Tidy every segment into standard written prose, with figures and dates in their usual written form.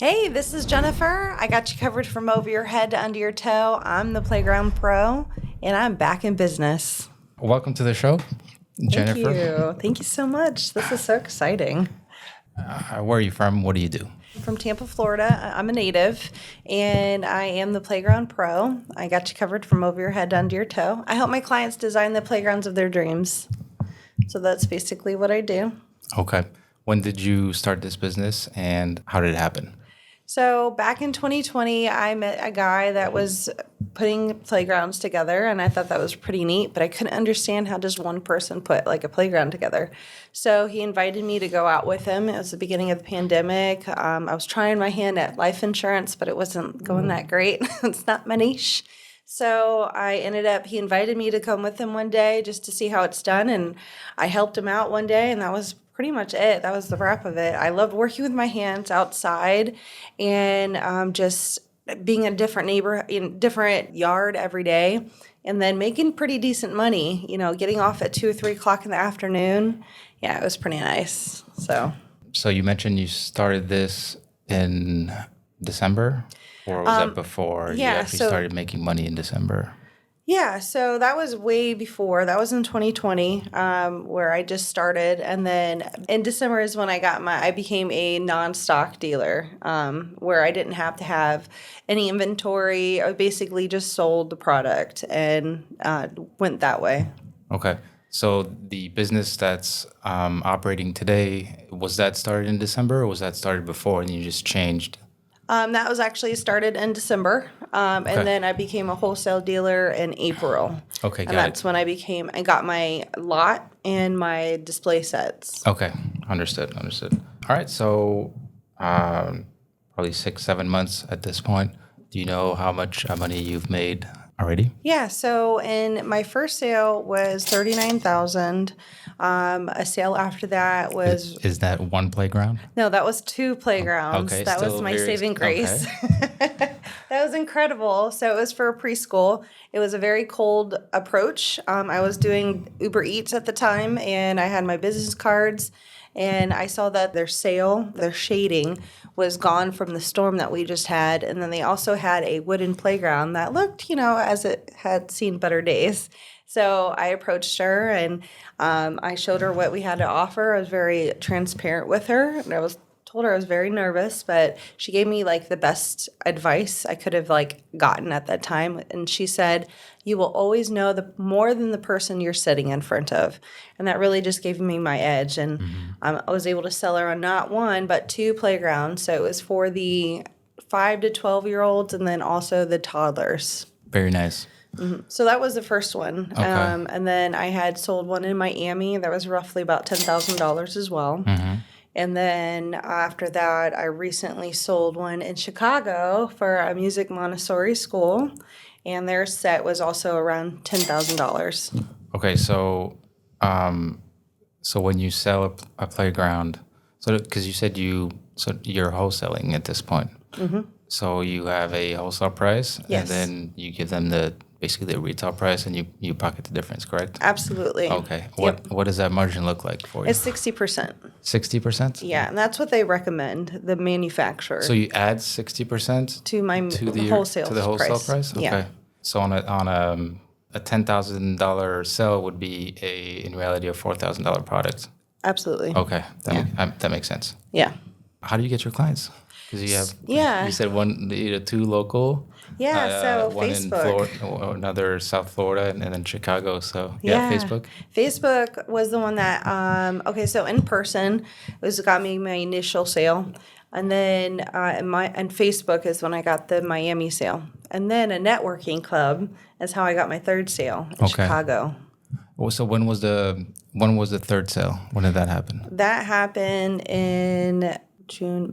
Hey, this is Jennifer. I got you covered from over your head to under your toe. I'm the Playground Pro, and I'm back in business. Welcome to the show, Jennifer. Thank you. Thank you so much. This is so exciting. Where are you from? What do you do? From Tampa, Florida. I'm a native, and I am the Playground Pro. I got you covered from over your head to under your toe. I help my clients design the playgrounds of their dreams. So that's basically what I do. Okay. When did you start this business and how did it happen? So back in 2020, I met a guy that was putting playgrounds together, and I thought that was pretty neat, but I couldn't understand how just one person put like a playground together. So he invited me to go out with him. It was the beginning of the pandemic. I was trying my hand at life insurance, but it wasn't going that great. It's not my niche. So he invited me to come with him one day just to see how it's done, and I helped him out one day, and that was pretty much it. That was the wrap of it. I loved working with my hands outside and just being in a different yard every day, and then making pretty decent money, getting off at 2 or 3 o'clock in the afternoon. Yeah, it was pretty nice. So you mentioned you started this in December, or was that before you actually started making money in December? Yeah, so that was way before. That was in 2020, where I just started, and then in December is when I became a non-stock dealer, where I didn't have to have any inventory. I basically just sold the product and went that way. Okay. So the business that's operating today, was that started in December or was that started before and you just changed? That was actually started in December, and then I became a wholesale dealer in April. Okay, and that's when I got my lot and my display sets. Okay, understood. All right, so probably 6-7 months at this point. Do you know how much money you've made already? Yeah, so in my first sale was $39,000. A sale after that was Is that one playground? No, that was 2 playgrounds. Okay, that was my saving grace. Okay. That was incredible. So it was for a preschool. It was a very cold approach. I was doing Uber Eats at the time, and I had my business cards, and I saw that their shading was gone from the storm that we just had. And then they also had a wooden playground that looked, as it had seen better days. So I approached her, and I showed her what we had to offer. I was very transparent with her, and I told her I was very nervous, but she gave me the best advice I could have gotten at that time. And she said, "You will always know more than the person you're sitting in front of," and that really just gave me my edge. And I was able to sell her on not 1 but 2 playgrounds. So it was for the 5 to 12-year-olds, and then also the toddlers. Very nice. Mm-hmm. So that was the first one. Okay. And then I had sold one in Miami that was roughly about $10,000 as well. Mm-hmm. And then after that, I recently sold one in Chicago for a music Montessori school, and their set was also around $10,000. Okay, so when you sell a playground, because you said you're wholesaling at this point. Mm-hmm. So you have a wholesale price, yes, and then you give them basically the retail price, and you pocket the difference, correct? Absolutely. Okay. What does that margin look like for you? It's 60%. 60%? Yeah, and that's what they recommend, the manufacturer. So you add 60% to the wholesale price? Okay. Yeah. So on a $10,000 sale would be in reality a $4,000 product. Absolutely. Okay, that makes sense. Yeah. How do you get your clients? Because you said 2 local. Yeah, so one Facebook. in Florida, another South Florida, and then Chicago. So Facebook. Facebook was the one that. So in person, got me my initial sale, and then and Facebook is when I got the Miami sale, and then a networking club is how I got my 3rd sale in Chicago. Well, so when was the 3rd sale? When did that happen? That happened in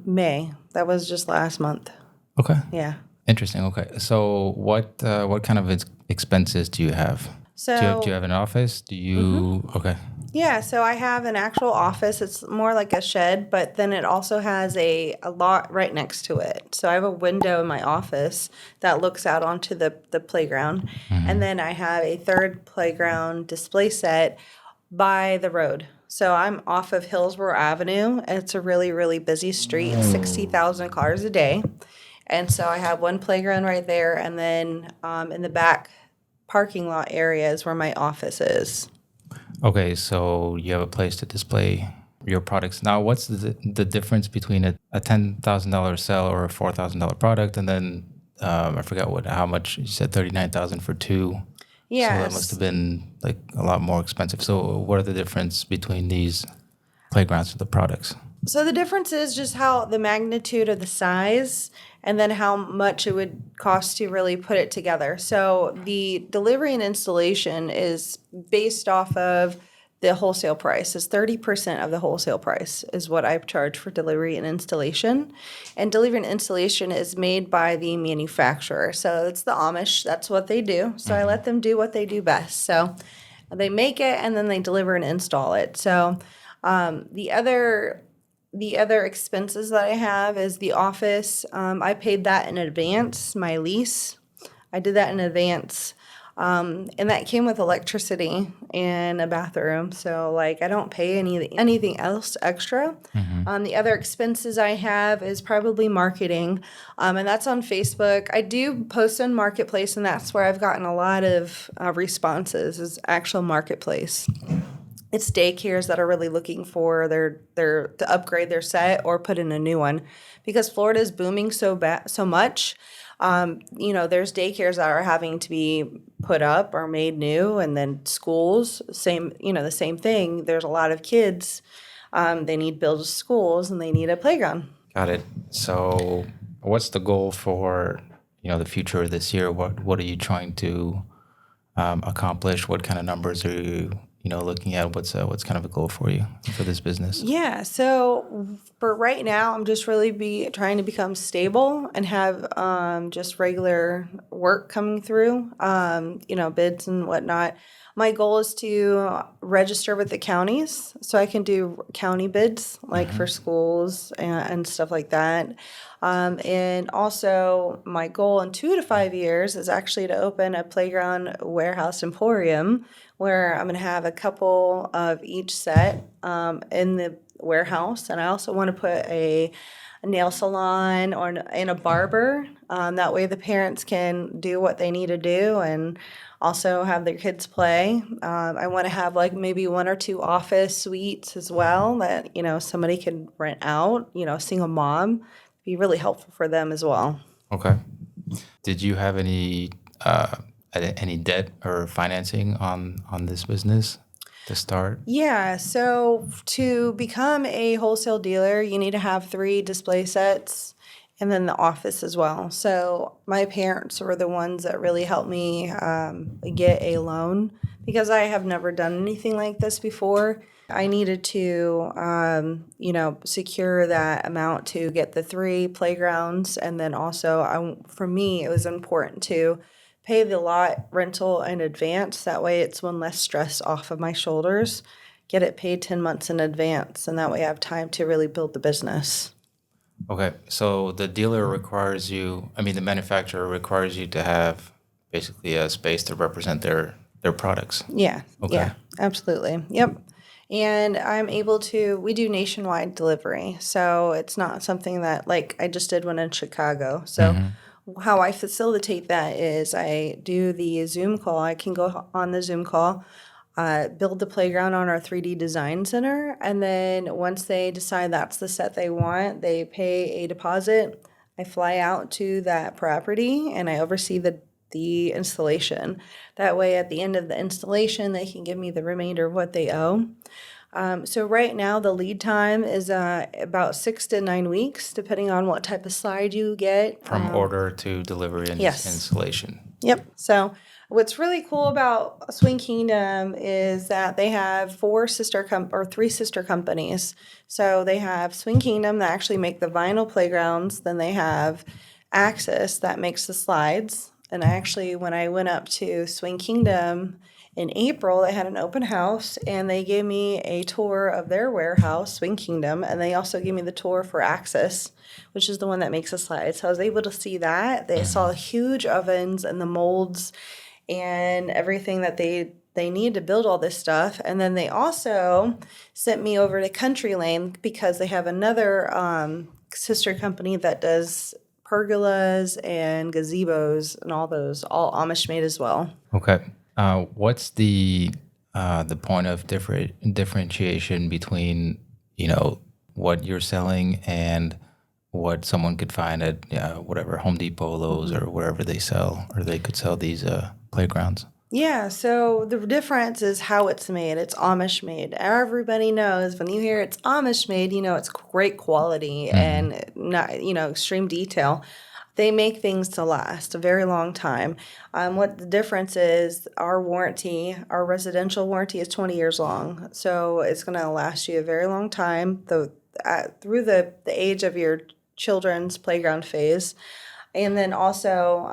May. That was just last month. Okay. Yeah. Interesting. Okay. So what kind of expenses do you have? So do you have an office? Do you? Mm-hmm. Okay. Yeah. So I have an actual office. It's more like a shed, but then it also has a lot right next to it. So I have a window in my office that looks out onto the playground, and then I have a 3rd playground display set by the road. So I'm off of Hillsborough Avenue. It's a really, really busy street, 60,000 cars a day. And so I have one playground right there, and then in the back parking lot area is where my office is. Okay, so you have a place to display your products. Now, what's the difference between a $10,000 sell or a $4,000 product, and then I forgot how much you said, 39,000 for two. So that must have Yes. been like a lot more expensive. So what are the difference between these playgrounds for the products? So the difference is just how the magnitude of the size and then how much it would cost to really put it together. So the delivery and installation is based off of the wholesale price. It's 30% of the wholesale price is what I charge for delivery and installation. And delivery and installation is made by the manufacturer. So it's the Amish. That's what they do. So I let them do what they do best. So they make it and then they deliver and install it. So the other expenses that I have is the office. I paid that in advance, my lease. I did that in advance. And that came with electricity and a bathroom. So like I don't pay anything else extra. The other expenses I have is probably marketing. And that's on Facebook. I do post on Marketplace, and that's where I've gotten a lot of responses is actual Marketplace. It's daycares that are really looking for their to upgrade their set or put in a new one because Florida is booming so much. There's daycares that are having to be put up or made new, and then schools, the same thing. There's a lot of kids. They need build schools and they need a playground. Got it. So what's the goal for, the future of this year? What are you trying to accomplish? What kind of numbers are you, looking at? What's kind of a goal for you for this business? Yeah, so for right now, I'm just really trying to become stable and have just regular work coming through, bids and whatnot. My goal is to register with the counties so I can do county bids, like for schools and stuff like that. And also, my goal in 2 to 5 years is actually to open a playground warehouse emporium where I'm going to have a couple of each set in the warehouse. And I also want to put a nail salon and a barber. That way the parents can do what they need to do and also have their kids play. I want to have like maybe 1 or 2 office suites as well that, somebody can rent out, single mom. Be really helpful for them as well. Okay. Did you have any debt or financing on this business to start? Yeah, so to become a wholesale dealer, you need to have 3 display sets and then the office as well. So my parents were the ones that really helped me get a loan because I have never done anything like this before. I needed to, secure that amount to get the 3 playgrounds. And then also, for me, it was important to pay the lot rental in advance. That way it's one less stress off of my shoulders. Get it paid 10 months in advance. And that way I have time to really build the business. Okay. So the the manufacturer requires you to have basically a space to represent their products. Yeah. Okay. Yeah, absolutely. Yep. And we do nationwide delivery. So it's not something that like I just did one in Chicago. So how I facilitate that is I do the Zoom call. I can go on the Zoom call, build the playground on our 3D design center. And then once they decide that's the set they want, they pay a deposit. I fly out to that property and I oversee the installation. That way, at the end of the installation, they can give me the remainder of what they owe. So right now, the lead time is about 6 to 9 weeks, depending on what type of slide you get. From order to delivery and Yes. installation. Yep. So what's really cool about Swing Kingdom is that they have 3 sister companies. So they have Swing Kingdom that actually make the vinyl playgrounds. Then they have Axis that makes the slides. And actually, when I went up to Swing Kingdom in April, they had an open house and they gave me a tour of their warehouse, Swing Kingdom, and they also gave me the tour for Axis, which is the one that makes the slides. So I was able to see that. They saw huge ovens and the molds and everything that they they need to build all this stuff. And then they also sent me over to Country Lane because they have another sister company that does pergolas and gazebos and all those, all Amish made as well. Okay. What's the point of differentiation between what you're selling and what someone could find at whatever Home Depot, Lowe's, or wherever they sell, or they could sell these playgrounds? Yeah, so the difference is how it's made. It's Amish made. Everybody knows when you hear it's Amish made, it's great quality and not, extreme detail. They make things to last a very long time. What the difference is, our residential warranty is 20 years long. So it's going to last you a very long time through the age of your children's playground phase. And then also,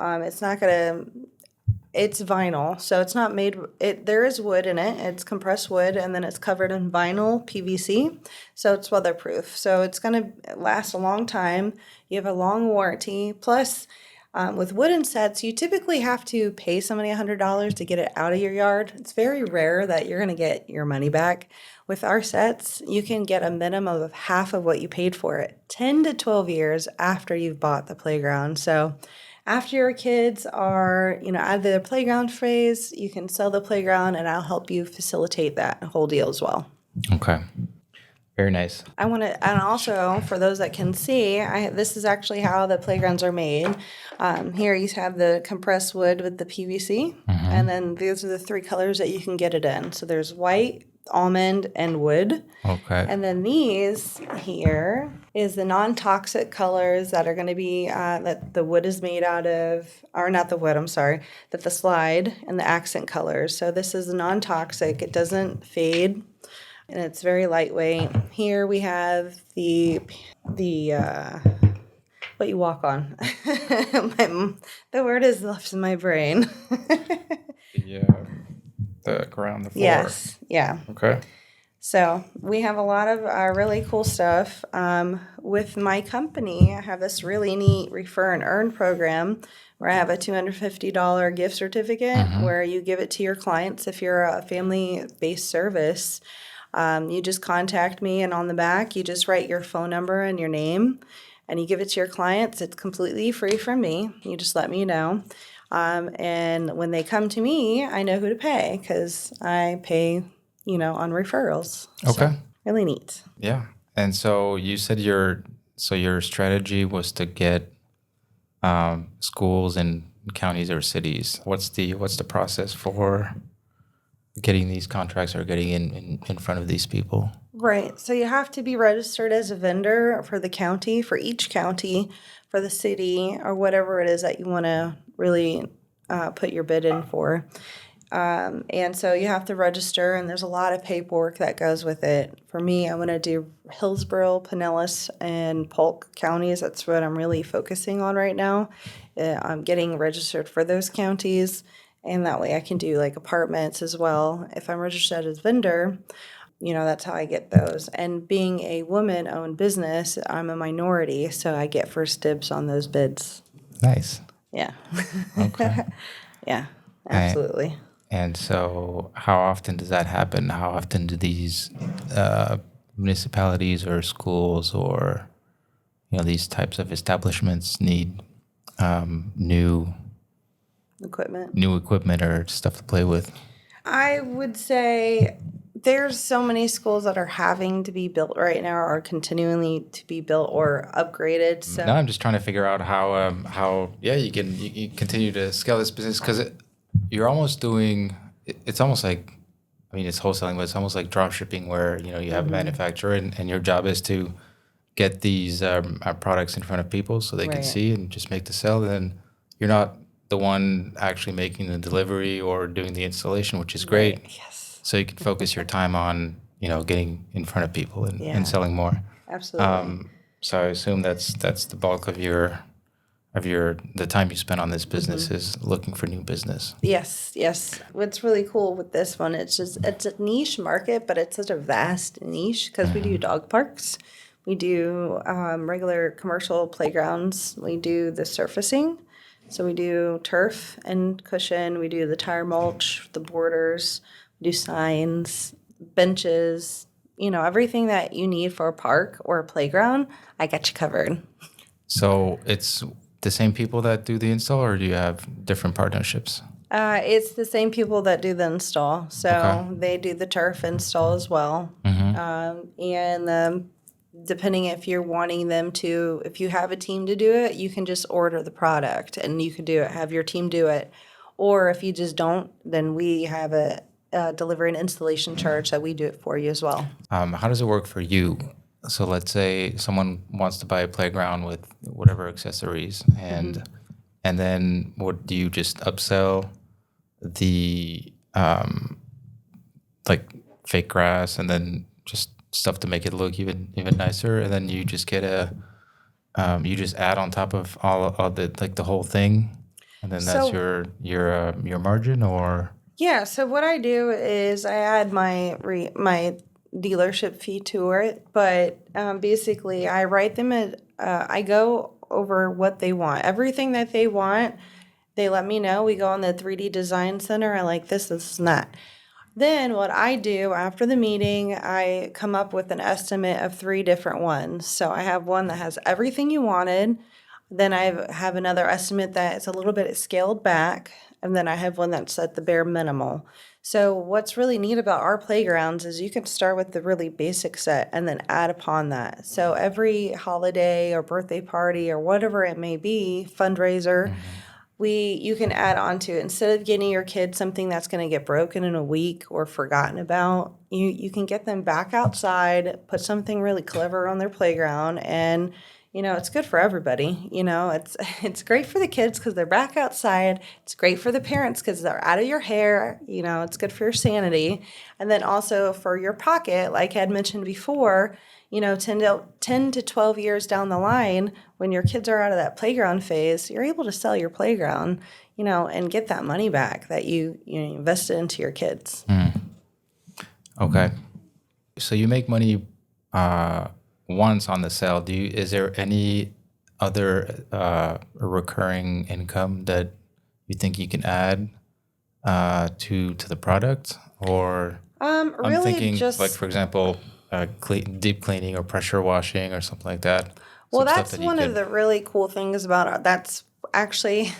it's vinyl, so it's not made. There is wood in it. It's compressed wood, and then it's covered in vinyl PVC, so it's weatherproof. So it's going to last a long time. You have a long warranty. Plus, with wooden sets, you typically have to pay somebody $100 to get it out of your yard. It's very rare that you're going to get your money back. With our sets, you can get a minimum of half of what you paid for it, 10 to 12 years after you've bought the playground. So after your kids are, out of their playground phase, you can sell the playground, and I'll help you facilitate that whole deal as well. Okay. Very nice. And also for those that can see, this is actually how the playgrounds are made. Here you have the compressed wood with the PVC, and then these are the three colors that you can get it in. So there's white, almond, and wood. Okay. And then these here is the non-toxic colors that are going to be that the wood is made out of, or not the wood, I'm sorry, that the slide and the accent colors. So this is non-toxic. It doesn't fade, and it's very lightweight. Here we have the what you walk on. The word is left in my brain. The ground, the floor. Yes. Yeah. Okay. So we have a lot of really cool stuff. With my company, I have this really neat refer and earn program where I have a $250 gift certificate where you give it to your clients. If you're a family-based service, you just contact me, and on the back, you just write your phone number and your name, and you give it to your clients. It's completely free from me. You just let me know. And when they come to me, I know who to pay because I pay, on referrals. Okay. So, really neat. Yeah. And so you said your strategy was to get schools in counties or cities. What's the process for getting these contracts or getting in front of these people? Right. So you have to be registered as a vendor for the county, for each county, for the city, or whatever it is that you want to really put your bid in for. And so you have to register, and there's a lot of paperwork that goes with it. For me, I want to do Hillsborough, Pinellas, and Polk counties. That's what I'm really focusing on right now. I'm getting registered for those counties, and that way I can do like apartments as well. If I'm registered as vendor, that's how I get those. And being a woman-owned business, I'm a minority, so I get first dibs on those bids. Nice. Yeah. Okay. Yeah, absolutely. And so how often does that happen? How often do these municipalities or schools or these types of establishments need new equipment or stuff to play with? I would say there's so many schools that are having to be built right now or continually to be built or upgraded. So now I'm just trying to figure out how you continue to scale this business, because you're almost doing, it's almost like, it's wholesaling, but it's almost like drop shipping, where you have a manufacturer and your job is to get these products in front of people so they can see and just make the sale. And then you're not the one actually making the delivery or doing the installation, which is great. Yes. So you can focus your time on getting in front of people and selling more. Absolutely. So I assume that's the bulk of the time you spend on this business is looking for new business. Yes. What's really cool with this one, it's a niche market, but it's such a vast niche because we do dog parks, we do regular commercial playgrounds, we do the surfacing. So we do turf and cushion. We do the tire mulch, the borders. We do signs, benches. Everything that you need for a park or a playground. I got you covered. So it's the same people that do the install, or do you have different partnerships? It's the same people that do the install, Okay. so they do the turf install as well. And depending if you're wanting them to, if you have a team to do it, you can just order the product and you can do it, have your team do it. Or if you just don't, then we have a delivery and installation charge that we do it for you as well. How does it work for you? So let's say someone wants to buy a playground with whatever accessories, and then what do you just upsell the like fake grass and then just stuff to make it look even nicer, and then you just get you just add on top of all the like the whole thing, and then that's So your margin, or yeah, so what I do is I add my dealership fee to it, but basically I write them I go over what they want, everything that they want. They let me know. We go on the 3D design center. I like this and that. Then what I do after the meeting, I come up with an estimate of three different ones. So I have one that has everything you wanted. Then I have another estimate that is a little bit scaled back. And then I have one that's at the bare minimal. So what's really neat about our playgrounds is you can start with the really basic set and then add upon that. So every holiday or birthday party or whatever it may be, fundraiser, you can add on to it. Instead of getting your kid something that's going to get broken in a week or forgotten about, you can get them back outside, put something really clever on their playground, and it's good for everybody. It's great for the kids because they're back outside. It's great for the parents because they're out of your hair. It's good for your sanity, and then also for your pocket, like I had mentioned before. 10 to 12 years down the line, when your kids are out of that playground phase, you're able to sell your playground, and get that money back that you invested into your kids. okay. So you make money once on the sale. Is there any other recurring income that you think you can add to the product, or I'm Really thinking just like, for example, deep cleaning or pressure washing or something like that. Well, Some stuff that's that you one of could. the really cool things about that's actually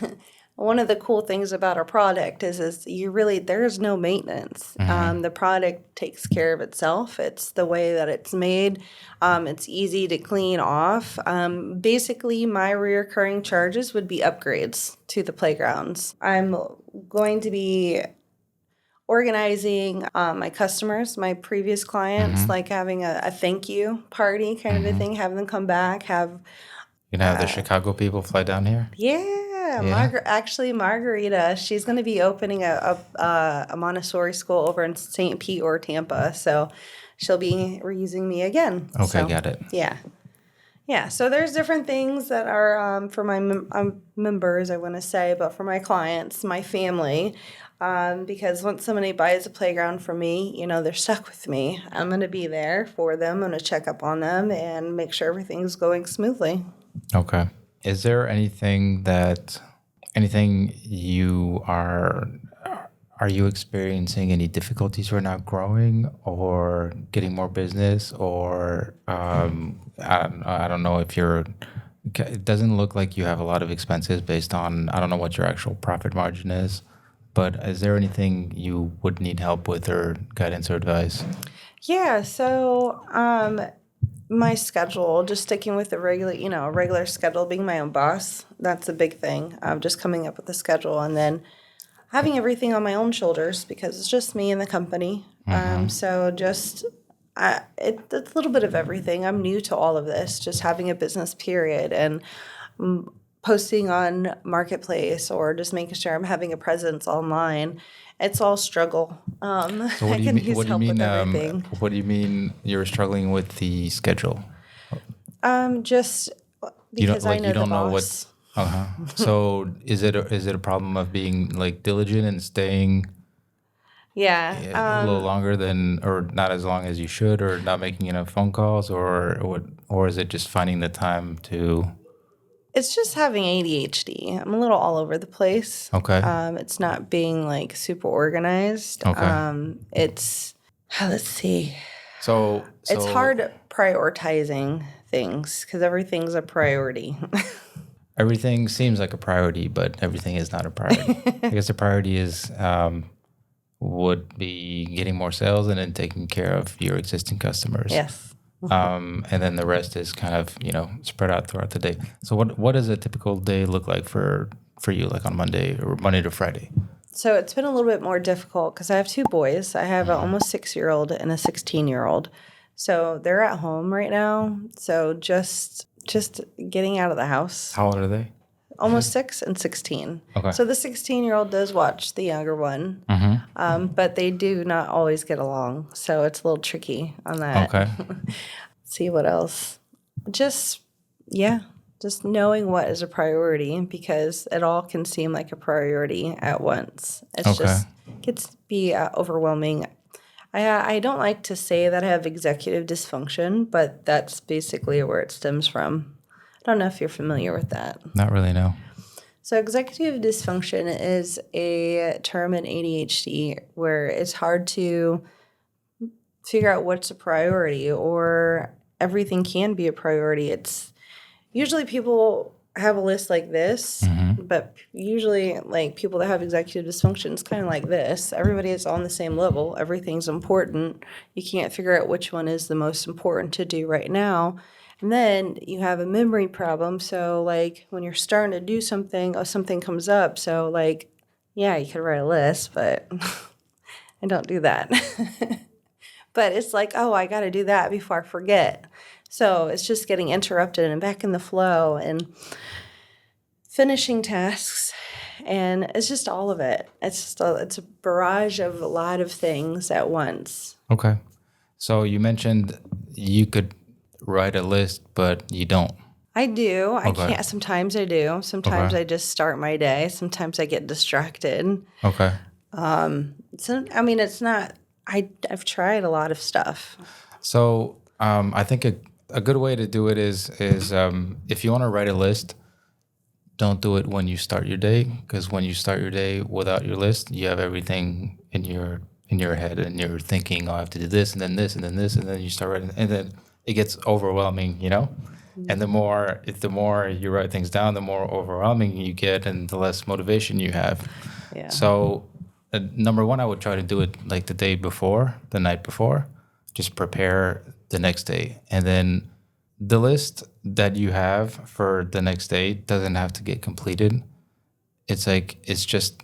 one of the cool things about our product is there's no maintenance. The product takes care of itself. It's the way that it's made. It's easy to clean off. Basically, my reoccurring charges would be upgrades to the playgrounds. I'm going to be organizing my customers, my previous clients, like having a thank you party kind of a thing, having them come back, You can have the Chicago people fly down here. yeah, Yeah. actually Margarita, she's going to be opening a Montessori school over in St. Pete or Tampa, so she'll be reusing me again. Okay, So got it. yeah. Yeah, so there's different things that are for my members, I want to say, but for my clients, my family, because once somebody buys a playground from me, they're stuck with me. I'm going to be there for them. I'm going to check up on them and make sure everything's going smoothly. Okay. Is there anything are you experiencing any difficulties right now growing or getting more business, or I don't know if it doesn't look like you have a lot of expenses based on, I don't know what your actual profit margin is, but is there anything you would need help with or guidance or advice? Yeah, so my schedule, just sticking with the regular schedule, being my own boss, that's a big thing. Just coming up with a schedule and then having everything on my own shoulders because it's just me and the company. So it's a little bit of everything. I'm new to all of this, just having a business period and posting on Marketplace or just making sure I'm having a presence online. It's all struggle. So what I do you can mean? use help with everything. What do you mean you're struggling with the schedule? Just You don't because I know you the don't know what. boss. So is it a problem of being like diligent and staying Yeah. a little longer than, or not as long as you should, or not making enough phone calls, or what, or is it just finding the time to? It's just having ADHD. I'm a little all over the place. Okay. It's not being like super organized. Okay. It's let's see. So It's hard prioritizing things because everything's a priority. everything seems like a priority, but everything is not a priority. I guess the priority is would be getting more sales and then taking care of your existing customers. Yes. And then the rest is kind of, spread out throughout the day. So what does a typical day look like for you, like on Monday or Monday to Friday? So it's been a little bit more difficult because I have two boys. I have an almost 6-year-old and a 16-year-old. So they're at home right now. So just getting out of the house. How old are they? Almost 6 and 16. Okay. So the 16-year-old does watch the younger one, but they do not always get along. So it's a little tricky on that. Okay. See what else? Just knowing what is a priority because it all can seem like a priority at once. It's just gets to be overwhelming. I don't like to say that I have executive dysfunction, but that's basically where it stems from. I don't know if you're familiar with that. Not really, no. So executive dysfunction is a term in ADHD where it's hard to figure out what's a priority or everything can be a priority. It's usually people have a list like this, but usually like people that have executive dysfunction, it's kind of like this. Everybody is on the same level. Everything's important. You can't figure out which one is the most important to do right now. And then you have a memory problem. So like when you're starting to do something, something comes up. So like, yeah, you could write a list, but I don't do that. But it's like, oh, I got to do that before I forget. So it's just getting interrupted and back in the flow and finishing tasks. And it's just all of it. It's a barrage of a lot of things at once. Okay. So you mentioned you could write a list, but you don't. I do. I can't. Sometimes I do. Sometimes I just start my day. Sometimes I get distracted. Okay. It's not. I've tried a lot of stuff. So I think a good way to do it is if you want to write a list, don't do it when you start your day, because when you start your day without your list, you have everything in your head and you're thinking, oh, I have to do this and then this and then this, and then you start writing, and then it gets overwhelming, And the more you write things down, the more overwhelming you get, and the less motivation you have. Yeah. So, number one, I would try to do it like the night before, just prepare the next day, and then the list that you have for the next day doesn't have to get completed. It's just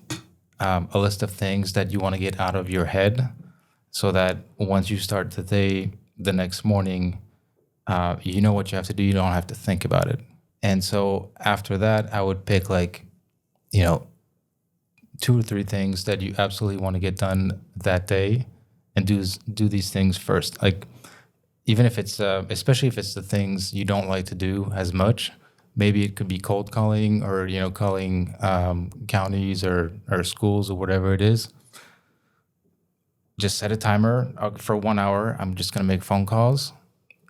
a list of things that you want to get out of your head, so that once you start the day, the next morning, you know what you have to do. You don't have to think about it. And so after that, I would pick 2 or 3 things that you absolutely want to get done that day, and do these things first. Like, even if it's, especially if it's the things you don't like to do as much, maybe it could be cold calling or, calling counties or schools or whatever it is. Just set a timer for 1 hour. I'm just going to make phone calls.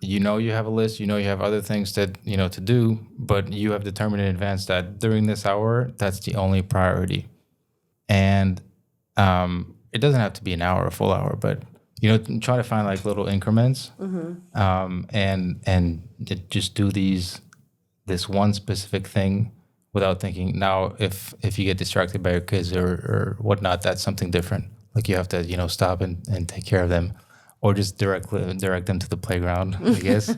You have a list, you have other things that, to do, but you have determined in advance that during this hour, that's the only priority. And it doesn't have to be an hour, a full hour, but, try to find like little increments, and just do this one specific thing without thinking. Now, if you get distracted by your kids or whatnot, that's something different. Like you have to, stop and take care of them. Or just direct them to the playground, I guess.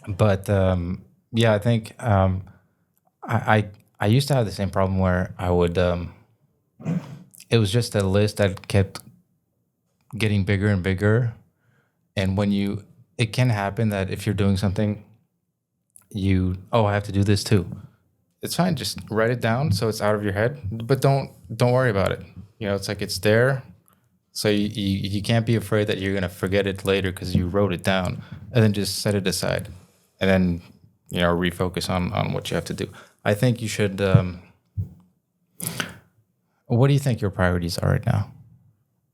But I think I used to have the same problem where I would. It was just a list that kept getting bigger and bigger, and it can happen that if you're doing something, I have to do this too. It's fine. Just write it down so it's out of your head, but don't worry about it. It's like it's there. So you can't be afraid that you're going to forget it later because you wrote it down, and then just set it aside, and then, refocus on what you have to do. I think you should, what do you think your priorities are right now?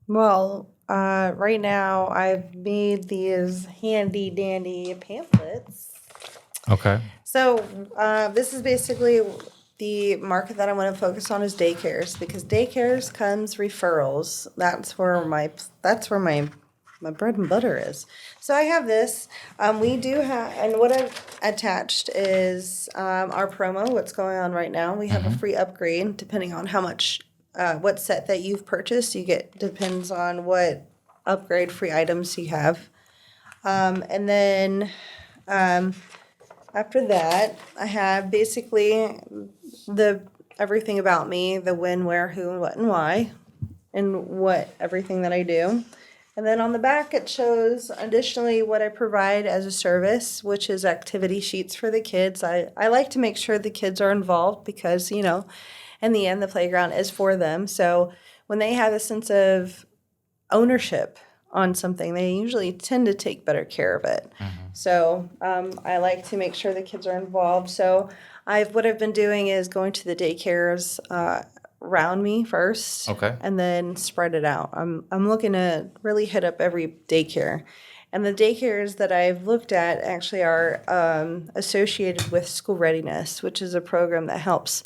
Well, right now I've made these handy dandy pamphlets Okay. So this is basically the market that I want to focus on is daycares because daycares comes referrals. That's where my bread and butter is. So I have this. We do have, and what I've attached is our promo. What's going on right now? We have a free upgrade depending on how much, what set that you've purchased. You get depends on what upgrade free items you have, and then. After that, I have basically the everything about me, the when, where, who, what, and why, and what everything that I do. And then on the back, it shows additionally what I provide as a service, which is activity sheets for the kids. I like to make sure the kids are involved because, in the end, the playground is for them. So when they have a sense of ownership on something, they usually tend to take better care of it. So I like to make sure the kids are involved. So what I've been doing is going to the daycares around me first, Okay. and then spread it out. I'm looking to really hit up every daycare. And the daycares that I've looked at actually are associated with school readiness, which is a program that helps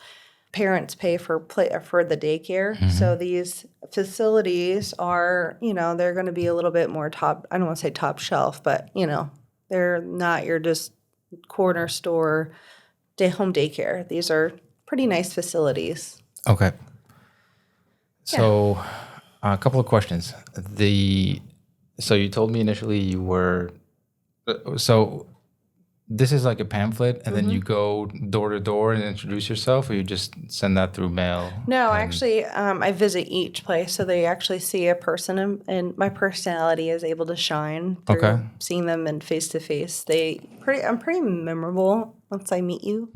parents pay for the daycare. So these facilities are, they're going to be a little bit more top. I don't want to say top shelf, but they're not your just corner store home daycare. These are pretty nice facilities. Okay. So, a couple of questions. So you told me initially you were. So this is like a pamphlet, and then you go door to door and introduce yourself, or you just send that through mail? No, actually, I visit each place, so they actually see a person, and my personality is able to shine through seeing them in face to face. I'm pretty memorable once I meet you.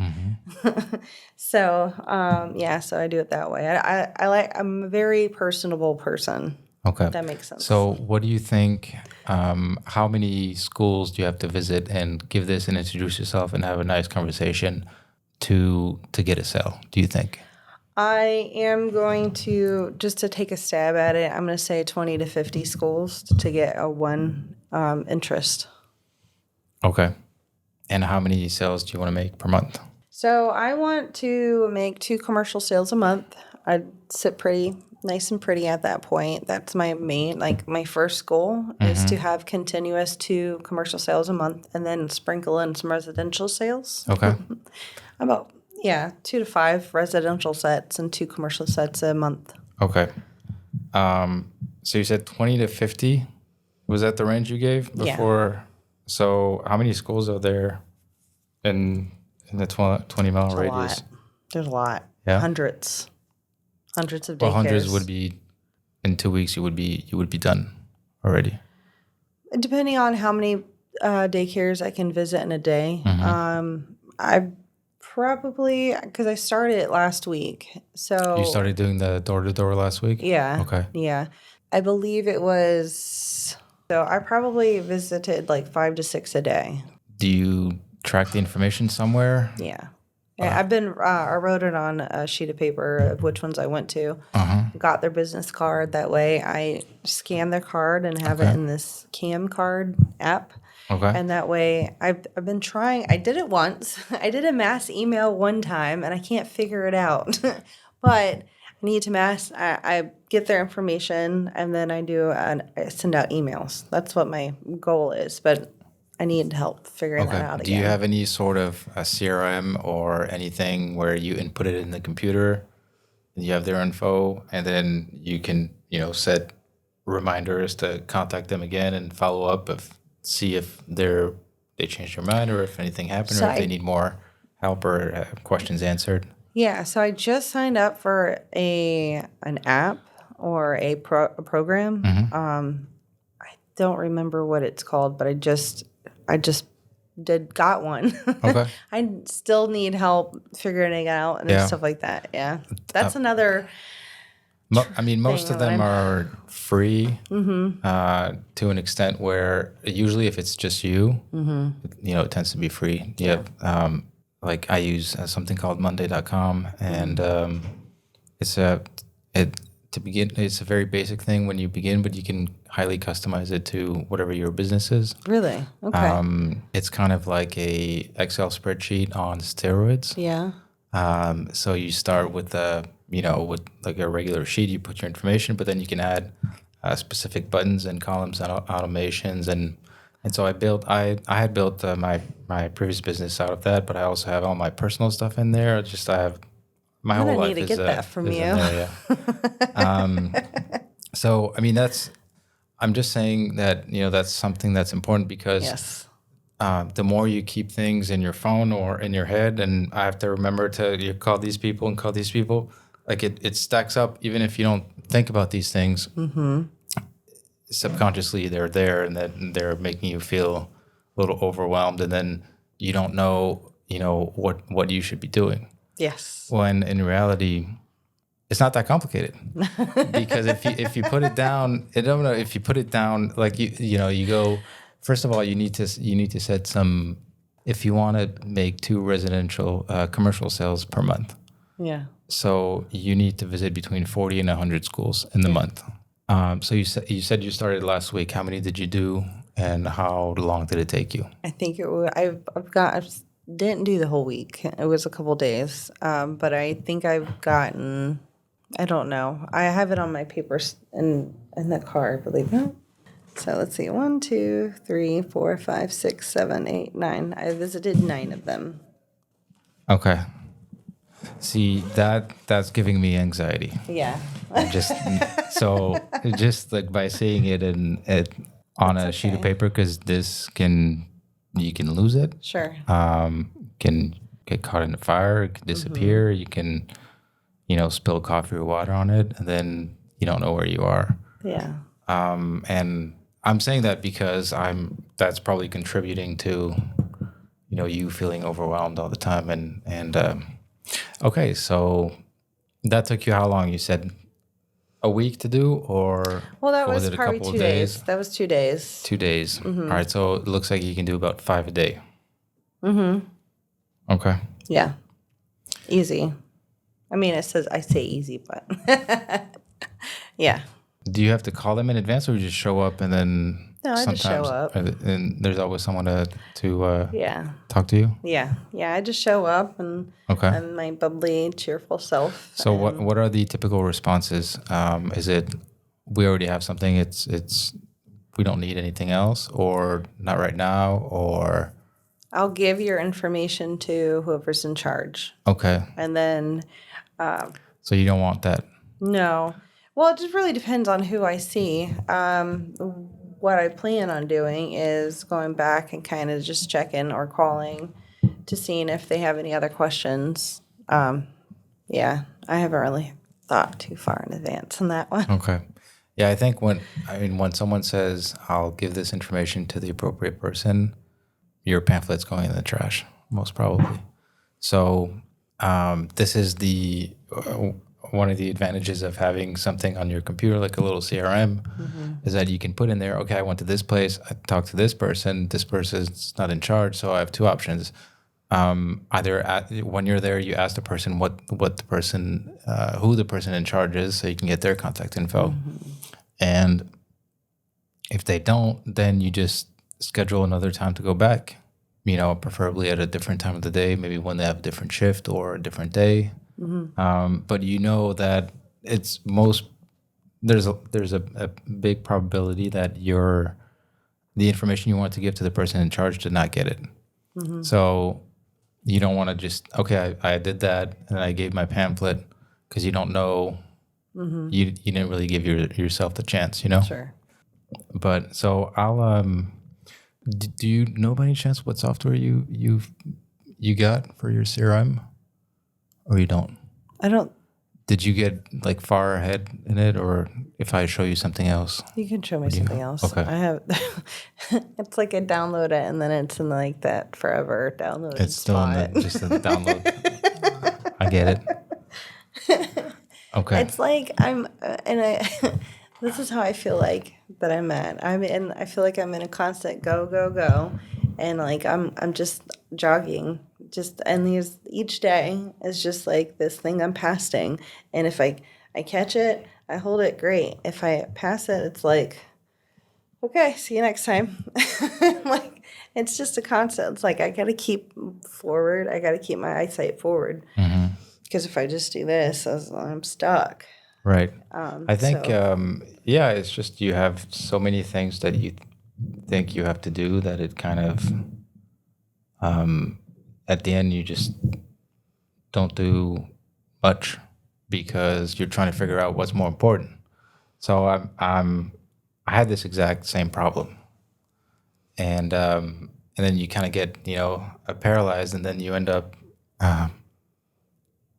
So, so I do it that way. I'm a very personable person. Okay. If that makes sense. So what do you think, how many schools do you have to visit and give this and introduce yourself and have a nice conversation to get a sale, do you think? I am going to, just to take a stab at it, I'm going to say 20 to 50 schools to get a one interest. Okay. And how many sales do you want to make per month? So I want to make 2 commercial sales a month. I'd sit pretty nice and pretty at that point. That's my my first goal is to have continuous 2 commercial sales a month and then sprinkle in some residential sales. Okay. About 2 to 5 residential sets and 2 commercial sets a month. Okay. So you said 20 to 50. Was that the range you gave before? Yeah. So how many schools are there in the 20-mile radius? There's a lot. Yeah. Hundreds of daycares. Well, hundreds would be in 2 weeks. You would be done already. Depending on how many daycares I can visit in a day. I probably, because I started it last week. So you started doing the door to door last week? Yeah. Okay. Yeah, I believe it was. So I probably visited like 5 to 6 a day. Do you track the information somewhere? Yeah. I wrote it on a sheet of paper of which ones I went to. Got their business card. That way I scan their card and have it in this Cam card app. Okay. And that way I've been trying. I did it once. I did a mass email one time and I can't figure it out. But I need to I get their information and then I send out emails. That's what my goal is. But I need help figuring that out again. Do you have any sort of a CRM or anything where you input it in the computer and you have their info and then you can, set reminders to contact them again and follow up see if they changed their mind or if anything happened or if they need more help or have questions answered? Yeah, so I just signed up for an app or a program. I don't remember what it's called, but I just got one. Okay. I still need help figuring it out and stuff like that. Yeah, that's another. Most of them are free to an extent where usually if it's just you, it tends to be free. You have, like I use something called Monday.com, and to begin, it's a very basic thing when you begin, but you can highly customize it to whatever your business is. Really? Okay. It's kind of like a Excel spreadsheet on steroids. Yeah. So you start with with like a regular sheet, you put your information, but then you can add specific buttons and columns and automations, and so I had built my previous business out of that, but I also have all my personal stuff in there. Just I have my I'm whole gonna need life to is get that from is you. in there, yeah. So I mean I'm just saying that that's something that's important because Yes. the more you keep things in your phone or in your head, and I have to remember to call these people and call these people, like it stacks up even if you don't think about these things. Subconsciously they're there, and then they're making you feel a little overwhelmed, and then you don't know what you should be doing, Yes. when in reality it's not that complicated. Because if you put it down, I don't know, if you put it down, like you go, first of all you need to set some, if you want to make 2 residential commercial sales per month, Yeah. so you need to visit between 40 and 100 schools in the month. So you said you started last week. How many did you do, and how long did it take you? I think it was, I didn't do the whole week. It was a couple days. But I think I've gotten, I don't know. I have it on my papers in the car, I believe. So let's see. 1, 2, 3, 4, 5, 6, 7, 8, 9. I visited 9 of them. Okay. See, that's giving me anxiety. Yeah. Just so just like by seeing it on a sheet of okay. paper, because you can lose it. Sure. Can get caught in a fire. It can disappear. You can spill coffee or water on it, and then you don't know where you are. Yeah. And I'm saying that because that's probably contributing to you feeling overwhelmed all the time. And okay, so that took you how long? You said a week to do, or Well, that was it a probably couple 2 of days. That was 2 days. 2 days. All right, so it looks like you can do about 5 a day. Okay. Yeah. Easy. I mean, I say easy, but yeah. Do you have to call them in advance, or you just show up and then No, I just show sometimes up. and there's always someone to Yeah. talk to you? Yeah. Yeah. I just show up and Okay. I'm my bubbly, cheerful self. So what are the typical responses? Is it we already have something, it's we don't need anything else, or not right now, or I'll give your information to whoever's in charge. okay. And then, So you don't want that. no. Well, it just really depends on who I see. What I plan on doing is going back and kind of just checking or calling to seeing if they have any other questions. Yeah, I haven't really thought too far in advance on that one. Okay. Yeah, I think when someone says, I'll give this information to the appropriate person, your pamphlet's going in the trash, most probably. So this is one of the advantages of having something on your computer, like a little CRM, is that you can put in there, okay, I went to this place, I talked to this person's not in charge, so I have 2 options. When you're there, you ask the person who the person in charge is, so you can get their contact info. And if they don't, then you just schedule another time to go back, preferably at a different time of the day, maybe when they have a different shift or a different day. But that there's a big probability that the information you want to give to the person in charge did not get it. So you don't want to just, okay, I did that and I gave my pamphlet, because you don't know, you didn't really give yourself the chance, Sure. But so I'll do you know by any chance what software you got for your CRM, or you don't? I don't. Did you get like far ahead in it, or if I show you something else? You can show me something else. Okay. I have. It's like I download it and then it's in like that forever download. It's still spot. in just a download. I get it. Okay. It's like this is how I feel like that I'm at. I feel like I'm in a constant go, go, go. And like I'm just jogging. Each day is just like this thing I'm pasting. And if I catch it, I hold it great. If I pass it, it's like, okay, see you next time. Like, it's just a constant. It's like I got to keep forward. I got to keep my eyesight forward. Because if I just do this, I'm stuck. Right. I think, So yeah, it's just you have so many things that you think you have to do that it kind of, at the end, you just don't do much because you're trying to figure out what's more important. So I had this exact same problem, and then you kind of get paralyzed, and then you end up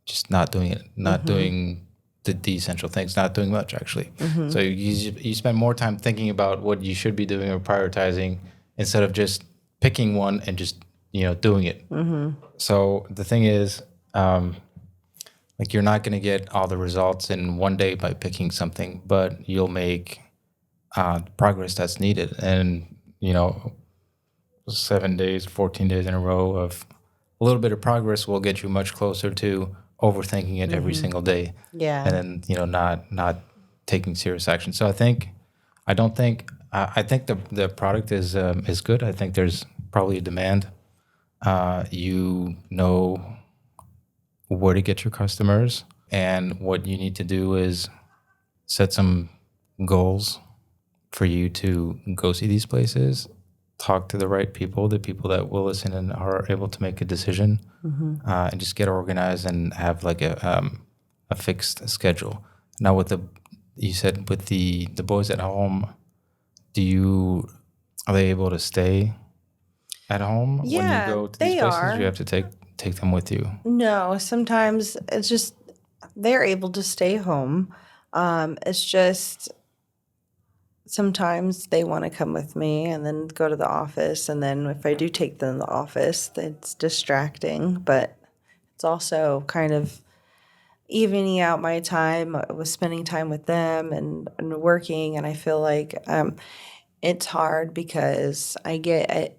just not doing it, not doing the essential things, not doing much actually. So you spend more time thinking about what you should be doing or prioritizing instead of just picking one and just doing it. So the thing is, like you're not going to get all the results in one day by picking something, but you'll make progress that's needed. And 7 days, 14 days in a row of a little bit of progress will get you much closer to overthinking it every single day. yeah. And then not taking serious action. So I think the product is good. I think there's probably a demand. You know where to get your customers, and what you need to do is set some goals for you to go see these places, talk to the right people, the people that will listen and are able to make a decision, and just get organized and have like a fixed schedule. Now, you said with the boys at home, are they able to stay at home when you Yeah, go to these they places? Or are. you have to take them with you? No, sometimes it's just they're able to stay home. It's just sometimes they want to come with me and then go to the office. And then if I do take them to the office, it's distracting, but it's also kind of evening out my time with spending time with them and working. And I feel like it's hard because I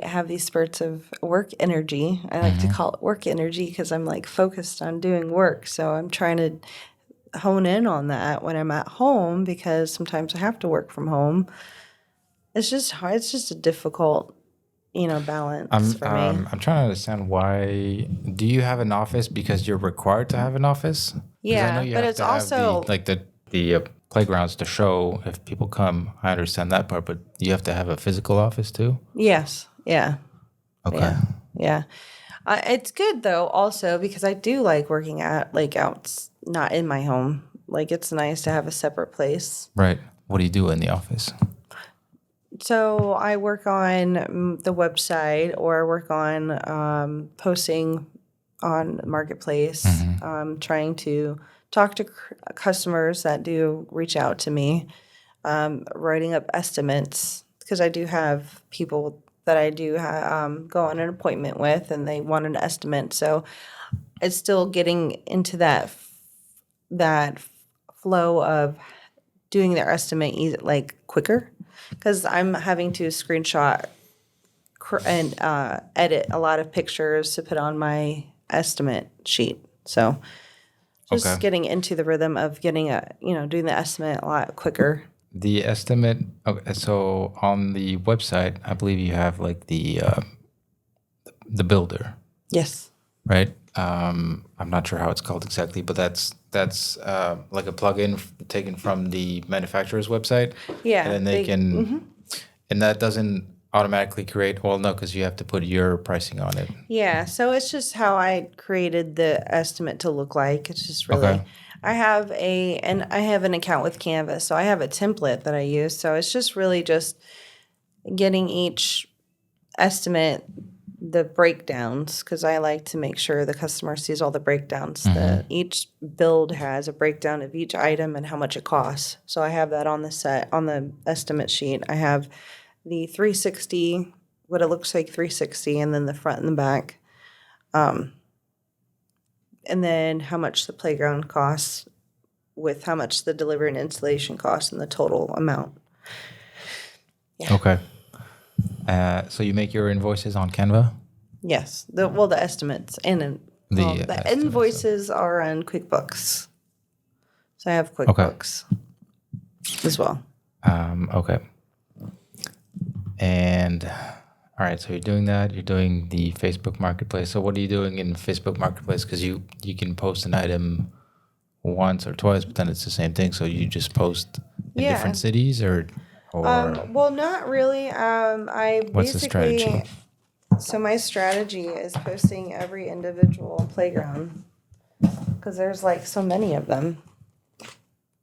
have these spurts of work energy. I like to call it work energy because I'm like focused on doing work. So I'm trying to hone in on that when I'm at home because sometimes I have to work from home. It's just hard. It's just a difficult, balance for me. I'm trying to understand why. Do you have an office because you're required to have an office? Because I know Yeah, you but have it's to have also the playgrounds to show if people come. I understand that part, but you have to have a physical office too. yes, yeah, Okay, yeah, yeah. It's good though, also because I do like working at like out, not in my home. Like it's nice to have a separate place. right. What do you do in the office? So I work on the website or I work on posting on Marketplace, trying to talk to customers that do reach out to me, writing up estimates because I do have people that I do go on an appointment with and they want an estimate. So it's still getting into that flow of doing their estimate like quicker because I'm having to screenshot and edit a lot of pictures to put on my estimate sheet. So just Okay. getting into the rhythm of getting doing the estimate a lot quicker. The estimate. Okay, so on the website, I believe you have like the builder, Yes. right? I'm not sure how it's called exactly, but that's like a plugin taken from the manufacturer's website. Yeah, And then they can, and that doesn't automatically create. Well, no, because you have to put your pricing on it. Yeah, so it's just how I created the estimate to look like. It's just really Okay. I have an account with Canva, so I have a template that I use. So it's just really just getting each estimate the breakdowns because I like to make sure the customer sees all the breakdowns. Each build has a breakdown of each item and how much it costs. So I have that on the estimate sheet. I have the 360, what it looks like 360, and then the front and the back. And then how much the playground costs with how much the delivery and installation costs and the total amount. Yeah. Okay. So you make your invoices on Canva? Yes. The estimates and The the estimates. invoices are on QuickBooks. So I have Okay. QuickBooks as well. Okay. And all right, so you're doing that. You're doing the Facebook Marketplace. So what are you doing in Facebook Marketplace? Because you can post an item once or twice, but then it's the same thing. So you just post in Yeah. different cities, or Well, not really. I what's the strategy? So my strategy is posting every individual playground because there's like so many of them.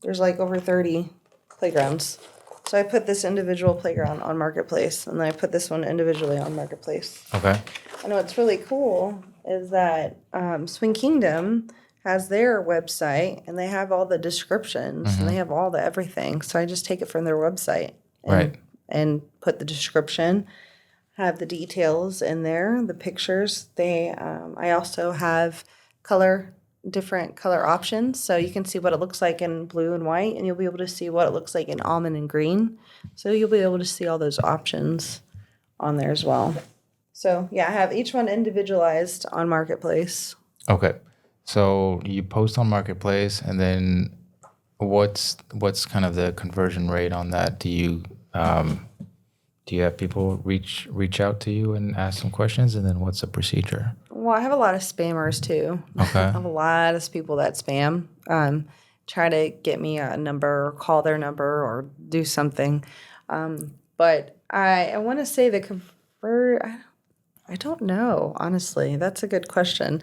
There's like over 30 playgrounds. So I put this individual playground on Marketplace, and then I put this one individually on Marketplace. Okay. And what's really cool is that Swing Kingdom has their website, and they have all the descriptions, and they have all the everything. So I just take it from their website and put the description, have the details in there, the pictures. I also have different color options, so you can see what it looks like in blue and white, and you'll be able to see what it looks like in almond and green. So you'll be able to see all those options on there as well. So yeah, I have each one individualized on Marketplace. Okay. So you post on Marketplace, and then what's kind of the conversion rate on that? Do you have people reach out to you and ask some questions, and then what's the procedure? Well, I have a lot of spammers too. Okay. I have a lot of people that spam, try to get me a number or call their number or do something. But I want to say the convert. I don't know, honestly. That's a good question.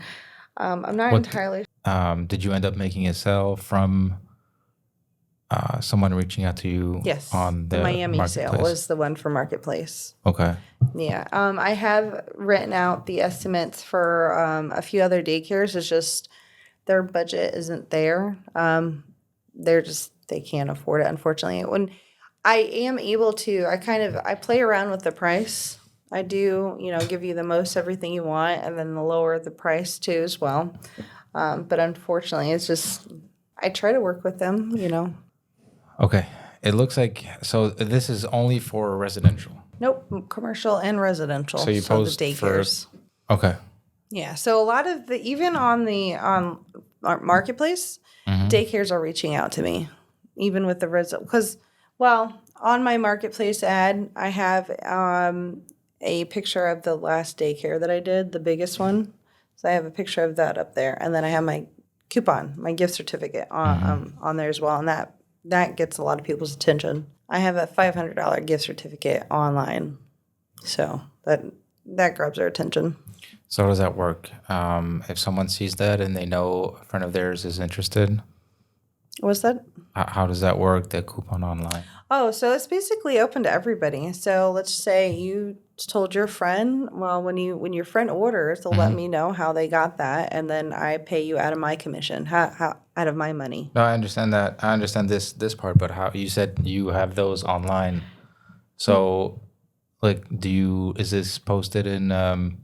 I'm not entirely. Did you end up making a sale from someone reaching out to you? Yes, on the Miami sale Marketplace? was the one for Marketplace. Okay. Yeah, I have written out the estimates for a few other daycares. It's just their budget isn't there. They can't afford it, unfortunately. When I am able to, I play around with the price. I do, give you the most everything you want, and then the lower the price too as well. But unfortunately, it's just I try to work with them. Okay. It looks like so. This is only for residential. Nope, commercial and residential. So you post the daycares. Okay. Yeah, so a lot of even on our Marketplace, daycares are reaching out to me, even with the because on my Marketplace ad, I have a picture of the last daycare that I did, the biggest one. So I have a picture of that up there, and then I have my coupon, my gift certificate on there as well, and that gets a lot of people's attention. I have a $500 gift certificate online, so that grabs their attention. So how does that work? If someone sees that and they know a friend of theirs is interested, What's that? how does that work? The coupon online. Oh, so it's basically open to everybody. So let's say you told your friend. Well, when your friend orders, they'll let me know how they got that, and then I pay you out of my commission, how out of my money. No, I understand that. I understand this part, but how you said you have those online. So, like, is this posted in on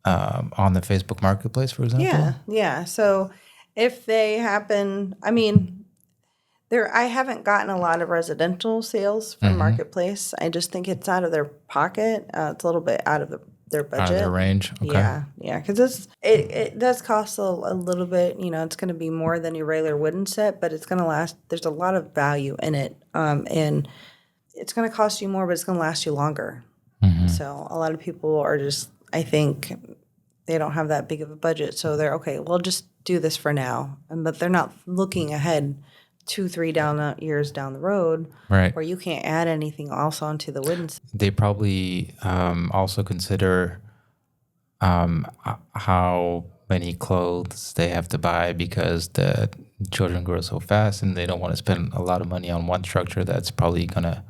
the Facebook Marketplace, for example? Yeah. So if they happen, I haven't gotten a lot of residential sales from Marketplace. I just think it's out of their pocket. It's a little bit out of their budget. Out of their range. Okay. Yeah, because it does cost a little bit. It's going to be more than your regular wooden set, but it's going to last. There's a lot of value in it, and it's going to cost you more, but it's going to last you longer. So a lot of people are just, I think, they don't have that big of a budget, so they're okay. We'll just do this for now, but they're not looking ahead 2-3 years down the road, Right. where you can't add anything else onto the wooden set. They probably also consider how many clothes they have to buy because the children grow so fast, and they don't want to spend a lot of money on one structure that's probably gonna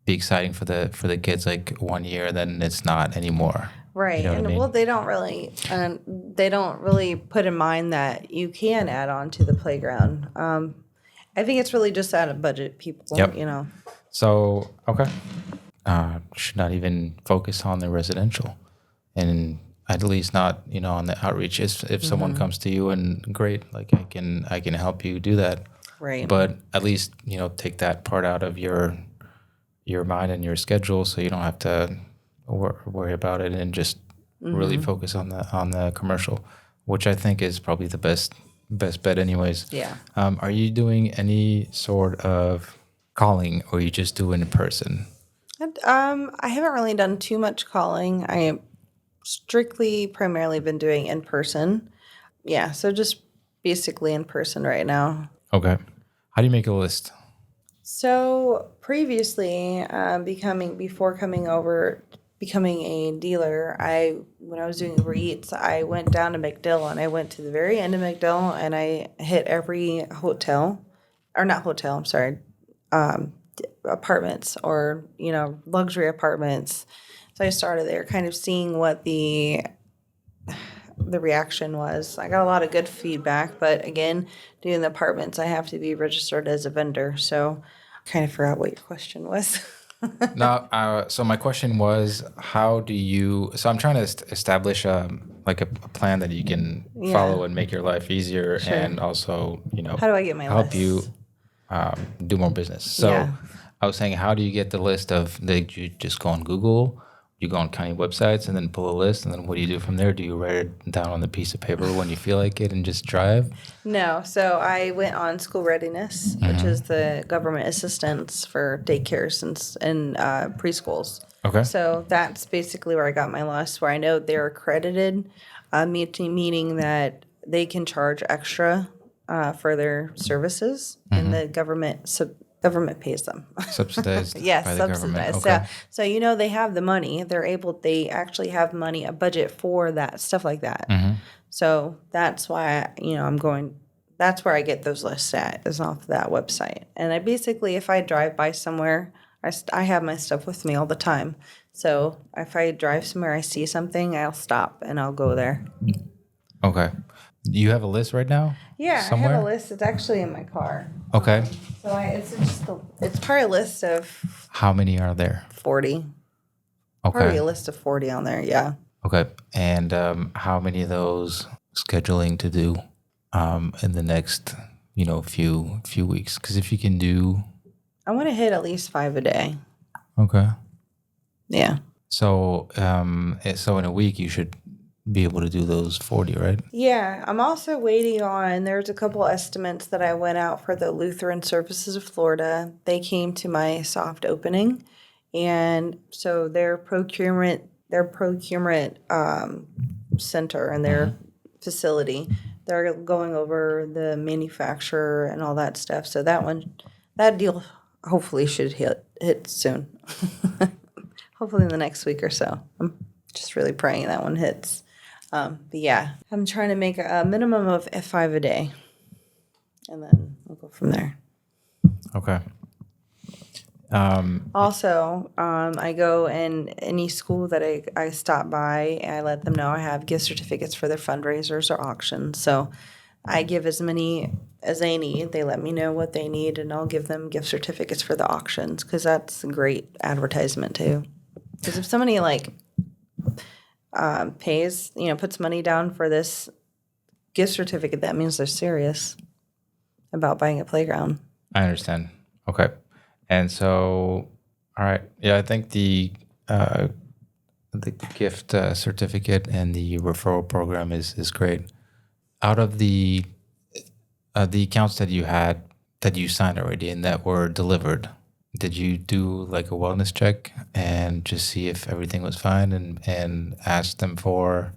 be exciting for the kids like 1 year, then it's not anymore. Right, You know what and I mean? well, they don't really put in mind that you can add on to the playground. I think it's really just out of budget, people. Yep. So okay, should not even focus on the residential, and at least not on the outreach. If someone comes to you, and great, like I can help you do that. Right. But at least take that part out of your mind and your schedule, so you don't have to worry about it, and just really focus on the commercial, which I think is probably the best best bet anyways. Yeah. Are you doing any sort of calling, or you just do it in person? And, I haven't really done too much calling. I am strictly, primarily been doing in person. Yeah, so just basically in person right now. Okay. How do you make a list? So previously, becoming a dealer, when I was doing Uber Eats, I went down to McDill and I went to the very end of McDill and I hit every hotel, or not hotel, I'm sorry, apartments or luxury apartments. So I started there, kind of seeing what the reaction was. I got a lot of good feedback, but again, doing the apartments, I have to be registered as a vendor. So I kind of forgot what your question was. Now, so my question was, how do you? So I'm trying to establish like a plan that you can follow and make your life easier, Sure. and also How do I get my help you lists? do more business. So Yeah. I was saying, how do you get the list of? Did you just go on Google? You go on county websites and then pull a list, and then what do you do from there? Do you write it down on the piece of paper when you feel like it and just drive? No, so I went on school readiness, which is the government assistance for daycares and preschools. Okay. So that's basically where I got my list, where I know they're accredited, meaning that they can charge extra for their services, and the government pays them. Subsidized Yes, by the government. subsidized. Okay. So they have the money. They actually have money, a budget for that, stuff like that. So that's why, that's where I get those lists at, is off that website. And I basically, if I drive by somewhere, I have my stuff with me all the time. So if I drive somewhere, I see something, I'll stop and I'll go there. Okay. Do you have a list right now? Yeah, Somewhere? I have a list. It's actually in my car. Okay. So it's probably a list of How many are there? 40. Probably Okay. a list of 40 on there, yeah. Okay. And how many of those scheduling to do in the next, few weeks? Because if you can do. I want to hit at least 5 a day. Okay. Yeah. So so in a week you should be able to do those 40, right? Yeah, I'm also waiting on, there's a couple estimates that I went out for the Lutheran Services of Florida. They came to my soft opening, and so their procurement center and their facility, they're going over the manufacturer and all that stuff. So that deal hopefully should hit soon. Hopefully in the next week or so. I'm just really praying that one hits. But yeah, I'm trying to make a minimum of 5 a day, and then we'll go from there. Okay. Also, I go in any school that I stop by, and I let them know I have gift certificates for their fundraisers or auctions. So I give as many as they need. They let me know what they need, and I'll give them gift certificates for the auctions, because that's a great advertisement too. Because if somebody pays, puts money down for this gift certificate, that means they're serious about buying a playground. I understand. Okay. And so, all right. Yeah, I think the gift certificate and the referral program is great. Out of the accounts that you signed already and that were delivered, did you do like a wellness check and just see if everything was fine and ask them for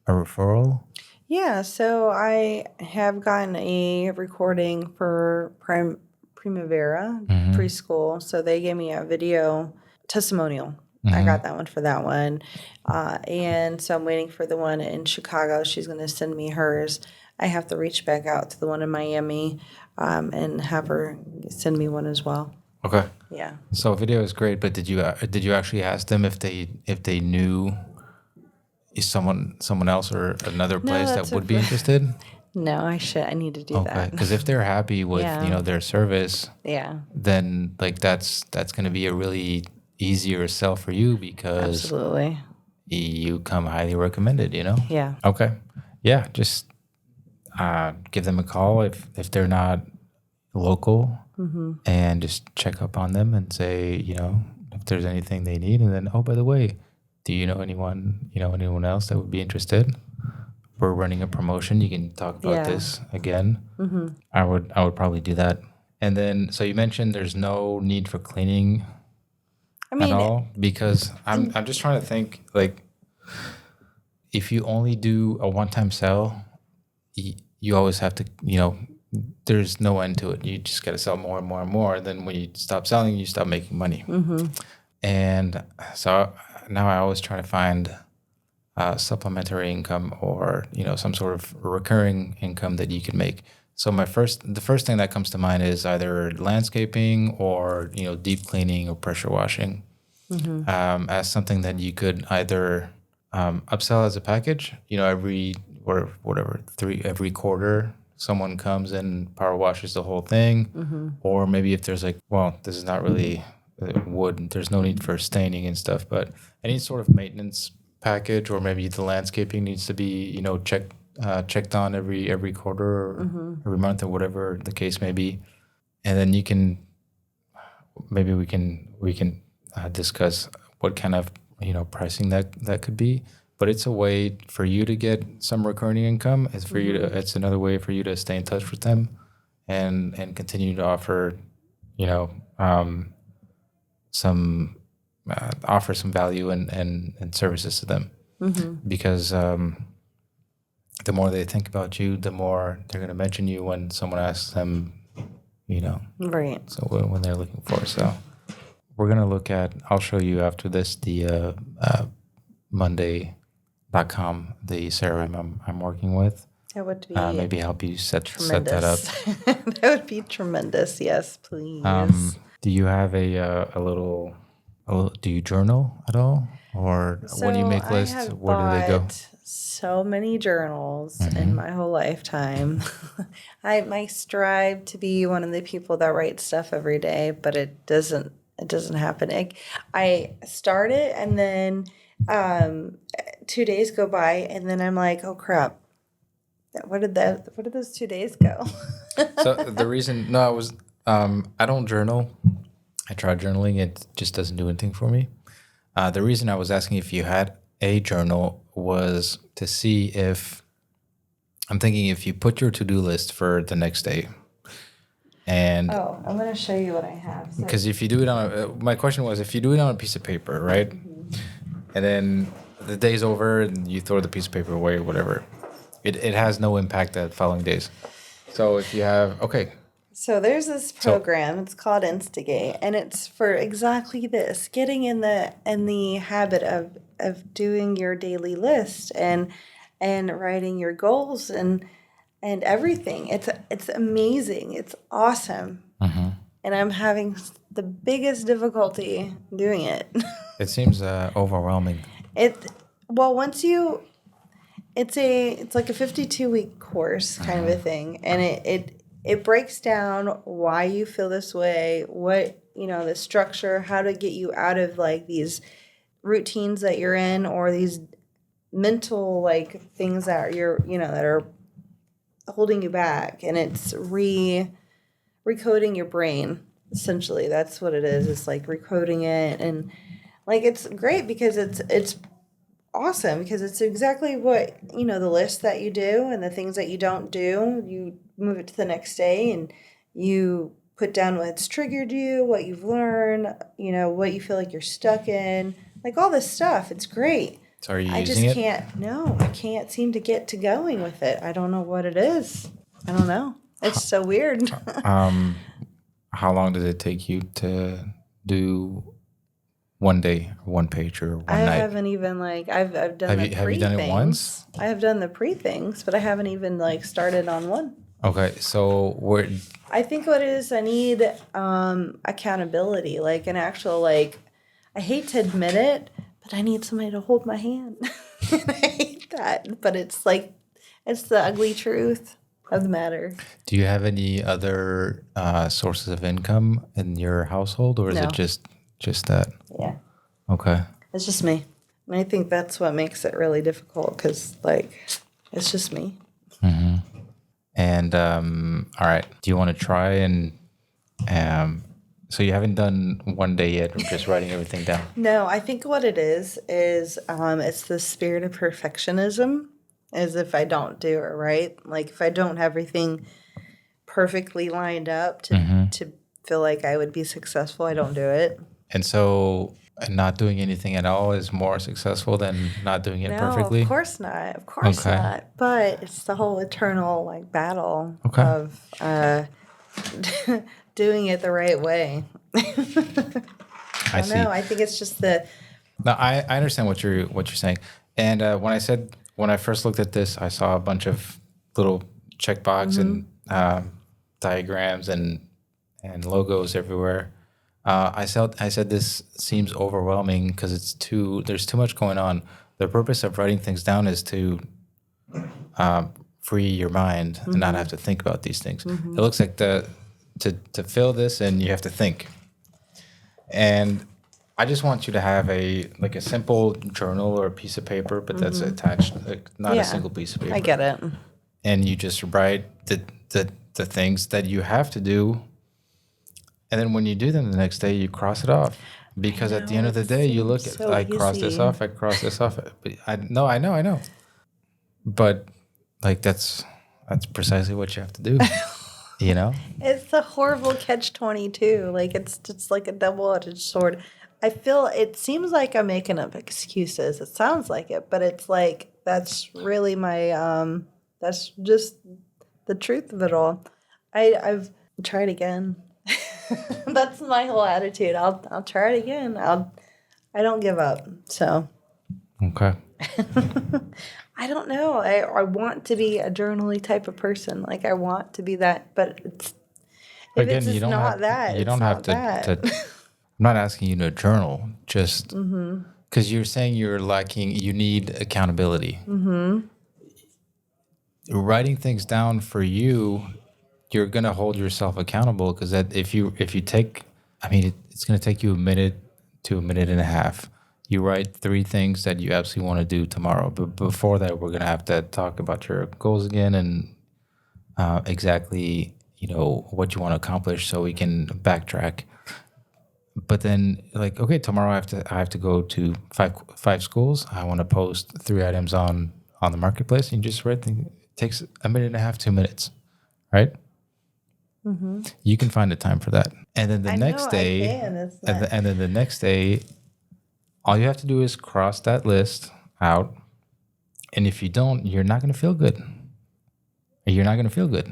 a referral? Yeah, so I have gotten a recording for Primavera preschool. So they gave me a video testimonial. I got that one for that one. And so I'm waiting for the one in Chicago. She's going to send me hers. I have to reach back out to the one in Miami and have her send me one as well. Okay. Yeah. So video is great, but did you actually ask them if they knew someone else or another place that would be interested? No, I need to do Okay, that. because if they're happy with their service, then like that's going to be a really easier sell for you, because Absolutely. you come highly recommended. Yeah. Okay. Yeah, just give them a call if they're not local, and just check up on them and say, if there's anything they need, and then, oh, by the way, do you know anyone else that would be interested? we're running a promotion, you can talk about Yeah. this again. I would probably do that. And then, so you mentioned there's no need for cleaning I at mean, all, because I'm just trying to think, like, if you only do a one-time sell, you always have to, there's no end to it. You just got to sell more and more and more. Then when you stop selling, you stop making money. And so now I always try to find supplementary income, or some sort of recurring income that you can make. So the first thing that comes to mind is either landscaping or deep cleaning or pressure washing, as something that you could either upsell as a package. Every or whatever every quarter someone comes and power washes the whole thing, or maybe if there's like, well, this is not really wood. There's no need for staining and stuff, but any sort of maintenance package, or maybe the landscaping needs to be checked on every quarter or every month or whatever the case may be. And then we can discuss what kind of pricing that could be. But it's a way for you to get some recurring income. It's another way for you to stay in touch with them and continue to offer some offer some value and services to them. Because the more they think about you, the more they're going to mention you when someone asks them, right. so when they're looking for. So we're going to look at, I'll show you after this, the Monday.com, the CRM I'm working with. That would be maybe help you set that up. that would be tremendous. Yes, please. Do you have a little, do you journal at all? Or when you make lists, where do they go? So many journals in my whole lifetime. I strive to be one of the people that writes stuff every day, but it doesn't happen. I start it, and then 2 days go by, and then I'm like, oh crap, where did those 2 days go? So the reason, no, I don't journal. I tried journaling. It just doesn't do anything for me. The reason I was asking if you had a journal was to see if you put your to-do list for the next day. And I'm going to show you what I have. Because if you do it my question was, if you do it on a piece of paper, right? And then the day's over and you throw the piece of paper away, whatever, it has no impact the following days. So if you have, So there's this program. It's called Instigate, and it's for exactly this: getting in the habit of doing your daily list and writing your goals and everything. It's amazing. It's awesome. And I'm having the biggest difficulty doing it. It seems overwhelming. It's like a 52-week course kind of a thing, and it breaks down why you feel this way, what, the structure, how to get you out of like these routines that you're in, or these mental like things that that are holding you back. And it's recoding your brain. Essentially, that's what it is. It's like recoding it, and like it's great because it's awesome, because it's exactly what the list that you do and the things that you don't do. You move it to the next day, and you put down what's triggered you, what you've learned, what you feel like you're stuck in, like all this stuff. It's great. So are you using it? I can't seem to get to going with it. I don't know what it is. I don't know. It's so weird. How long did it take you to do one day, one page, or one night? I haven't even I've done the pre-things. Have you done it once? I have done the pre-things, but I haven't even started on one. Okay, so I think what it is, I need accountability, like an actual I hate to admit it, but I need somebody to hold my hand. I hate that, but it's the ugly truth of the matter. Do you have any other sources of income in your household, or is it just that? Yeah. Okay. It's just me. And I think that's what makes it really difficult, because it's just me. Mm-hmm. And all right, do you want to try and so you haven't done one day yet, or just writing everything down? No, I think what it is it's the spirit of perfectionism is if I don't do it right. Like if I don't have everything perfectly lined up to feel like I would be successful, I don't do it. And so not doing anything at all is more successful than not doing it No, of perfectly? course not. Of course Okay. not. But it's the whole eternal like battle Okay. of doing it the right way. I don't see. know. I think it's just the No, I understand what you're saying. And when I first looked at this, I saw a bunch of little checkbox and diagrams and logos everywhere. I said this seems overwhelming because there's too much going on. The purpose of writing things down is to free your mind and not have to think about these things. It looks like to fill this in, you have to think. And I just want you to have a simple journal or a piece of paper, but that's attached, like not a single piece of paper. I get it. And you just write the things that you have to do, and then when you do them the next day, you cross it off. Because at the end of the day, you look at so I cross this easy. off, I cross this off. But I know. But like that's precisely what you have to do. You know? It's a horrible catch-22. Like it's just like a double-edged sword. I feel it seems like I'm making up excuses. It sounds like it, but it's like that's really my that's just the truth of it all. I've tried again. That's my whole attitude. I'll try it again. I don't give up. So Okay. I don't know. I want to be a journaly type of person. Like I want to be that, but it's if Again, it's just you don't not have that, you it's don't have not to that. I'm not asking you to journal, just because you're saying you need accountability. Writing things down for you, you're gonna hold yourself accountable because that if you take, I mean, it's gonna take you a minute to a minute and a half. You write 3 things that you absolutely want to do tomorrow, but before that, we're gonna have to talk about your goals again and exactly what you want to accomplish, so we can backtrack. But then, like, okay, tomorrow I have to go to five schools. I want to post 3 items on the marketplace. And you just write. It takes a minute and a half, 2 minutes, right? You can find the time for that. And then the I next know I day, can. It's not, and then the next day, all you have to do is cross that list out. And if you don't, you're not going to feel good. You're not going to feel good.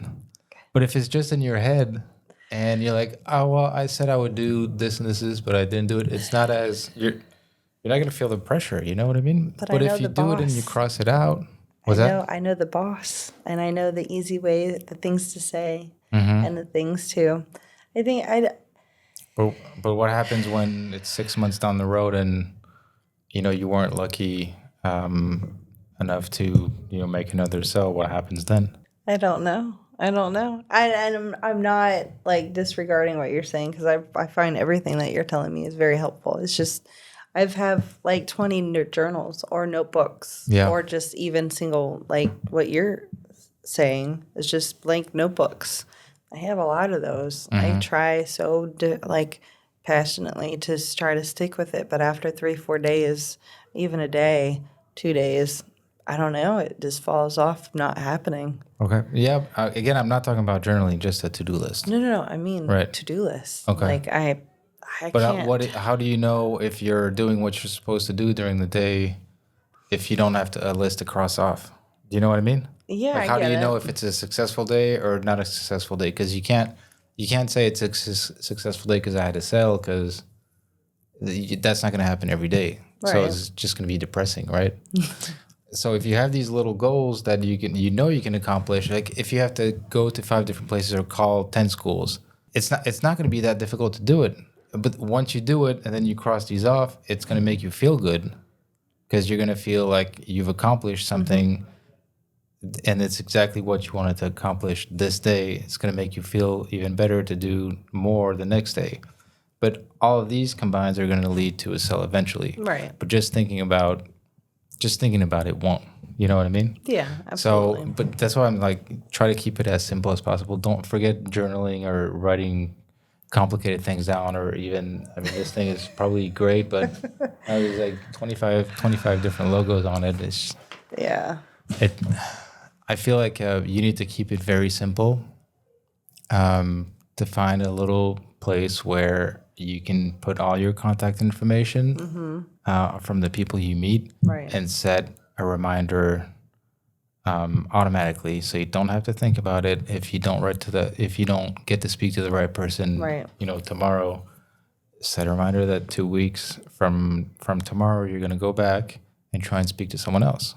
But if it's just in your head and you're like, oh, well, I said I would do this and this, but I didn't do it. It's not as, you're not going to feel the pressure. You know what I mean? But I know if you the do it and you boss. cross it out, what's that? I know the boss, and I know the easy way, the things to say, and the things to. I think But what happens when it's 6 months down the road and, you weren't lucky enough to, make another sale? What happens then? I don't know. I don't know. I'm not like disregarding what you're saying because I find everything that you're telling me is very helpful. It's just I've have like 20 journals or notebooks Yeah. or just even single like what you're saying is just blank notebooks. I have a lot of those. I try like passionately to try to stick with it, but after 3-4 days, even a day, 2 days, I don't know. It just falls off, not happening. Okay. Yeah. Again, I'm not talking about journaling, just a to-do list. No. I mean, Right. to-do list. Okay. Like I But can't. how do you know if you're doing what you're supposed to do during the day if you don't have a list to cross off? Do you know what I mean? Yeah, Like, I how do get you know it. if it's a successful day or not a successful day? Because you can't say it's a successful day because I had to sell, because that's not going to happen every day. So Right. it's just going to be depressing, right? So if you have these little goals that you can accomplish, like if you have to go to 5 different places or call 10 schools, it's not going to be that difficult to do it. But once you do it and then you cross these off, it's going to make you feel good because you're going to feel like you've accomplished something, and it's exactly what you wanted to accomplish this day. It's going to make you feel even better to do more the next day. But all of these combined are going to lead to a sale eventually. Right. But just thinking about it won't. You know what I mean? Yeah, So, absolutely. but that's why I'm like, try to keep it as simple as possible. Don't forget journaling or writing complicated things down, or even, I mean, this thing is probably great, but there's like 25 different logos on it. It's, Yeah. It. I feel like you need to keep it very simple. To find a little place where you can put all your contact information from the people you meet, Right. and set a reminder automatically, so you don't have to think about it. If you don't get to speak to the right person, Right. tomorrow, set a reminder that 2 weeks from tomorrow you're going to go back and try and speak to someone else.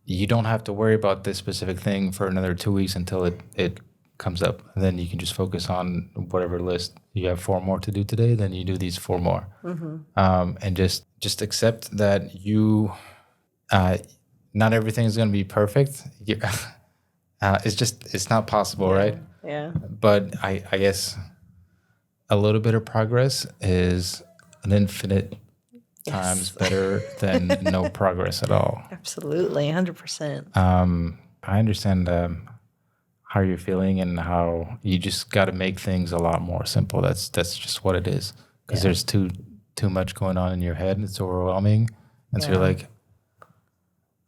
You don't have to worry about this specific thing for another 2 weeks until it comes up. And then you can just focus on whatever list. You have 4 more to do today, then you do these 4 more. And just accept that not everything is going to be perfect. It's not possible, right? Yeah. But I guess a little bit of progress is an infinite times better than no progress at all. Absolutely, 100%. I understand how you're feeling and how you just got to make things a lot more simple. That's just what it is, because there's too much going on in your head. It's overwhelming, and so you're like,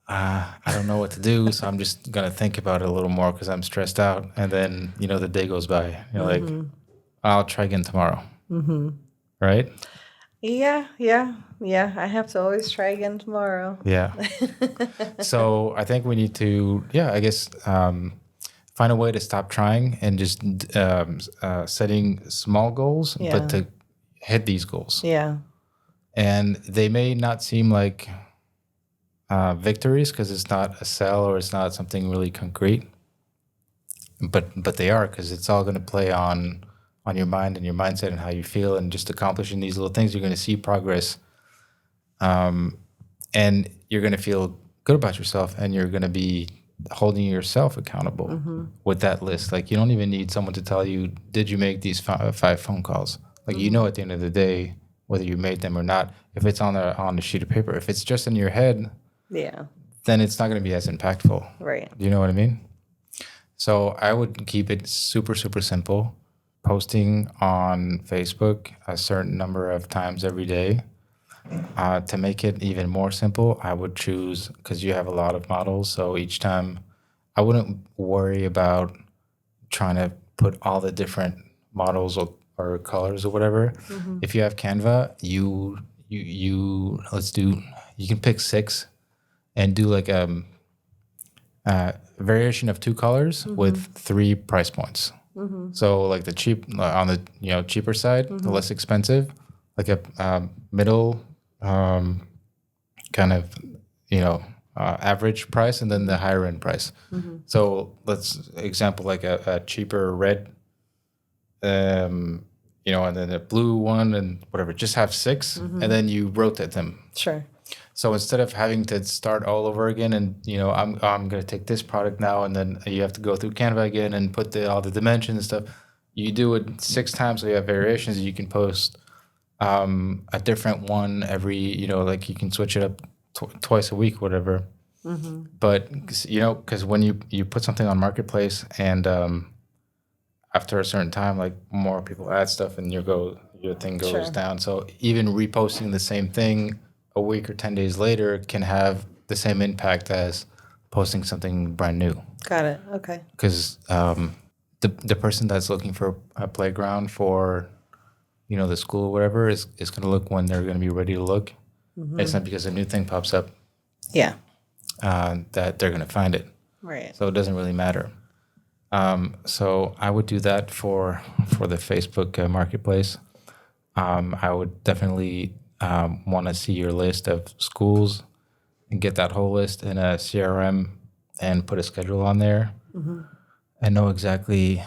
I don't know what to do, so I'm just gonna think about it a little more because I'm stressed out. And then the day goes by. You're like, I'll try again tomorrow. Right? Yeah. I have to always try again tomorrow. Yeah. So I think we need to, I guess, find a way to stop trying and just setting small goals, but to hit these goals. Yeah. And they may not seem like victories because it's not a sell or it's not something really concrete, but they are, because it's all going to play on your mind and your mindset and how you feel, and just accomplishing these little things, you're going to see progress, and you're going to feel good about yourself, and you're going to be holding yourself accountable with that list. Like, you don't even need someone to tell you, did you make these 5 phone calls? Like, at the end of the day whether you made them or not. If it's on a sheet of paper, if it's just in your head, then it's not going to be as impactful. Right. Do you know what I mean? So I would keep it super, super simple. Posting on Facebook a certain number of times every day. To make it even more simple, I would choose, because you have a lot of models, so each time I wouldn't worry about trying to put all the different models or colors or whatever. If you have Canva, you can pick 6 and do like a variation of 2 colors with 3 price points. So like the on the cheaper side, the less expensive, like a middle kind of average price, and then the higher end price. So let's example like a cheaper red, and then a blue one and whatever. Just have 6, and then you rotate them. Sure. So instead of having to start all over again, and I'm going to take this product now, and then you have to go through Canva again and put all the dimensions and stuff. You do it 6 times, so you have variations. You can post a different one every, like you can switch it up twice a week, whatever. But because when you put something on Marketplace, and after a certain time, like more people add stuff, and your thing goes down. So even reposting the same thing a week or 10 days later can have the same impact as posting something brand new. Got it. Okay. Because the person that's looking for a playground for, the school or whatever is going to look when they're going to be ready to look. It's not because a new thing pops up. Yeah. That they're going to find it. Right. So it doesn't really matter. So I would do that for the Facebook Marketplace. I would definitely want to see your list of schools and get that whole list in a CRM and put a schedule on there. And know exactly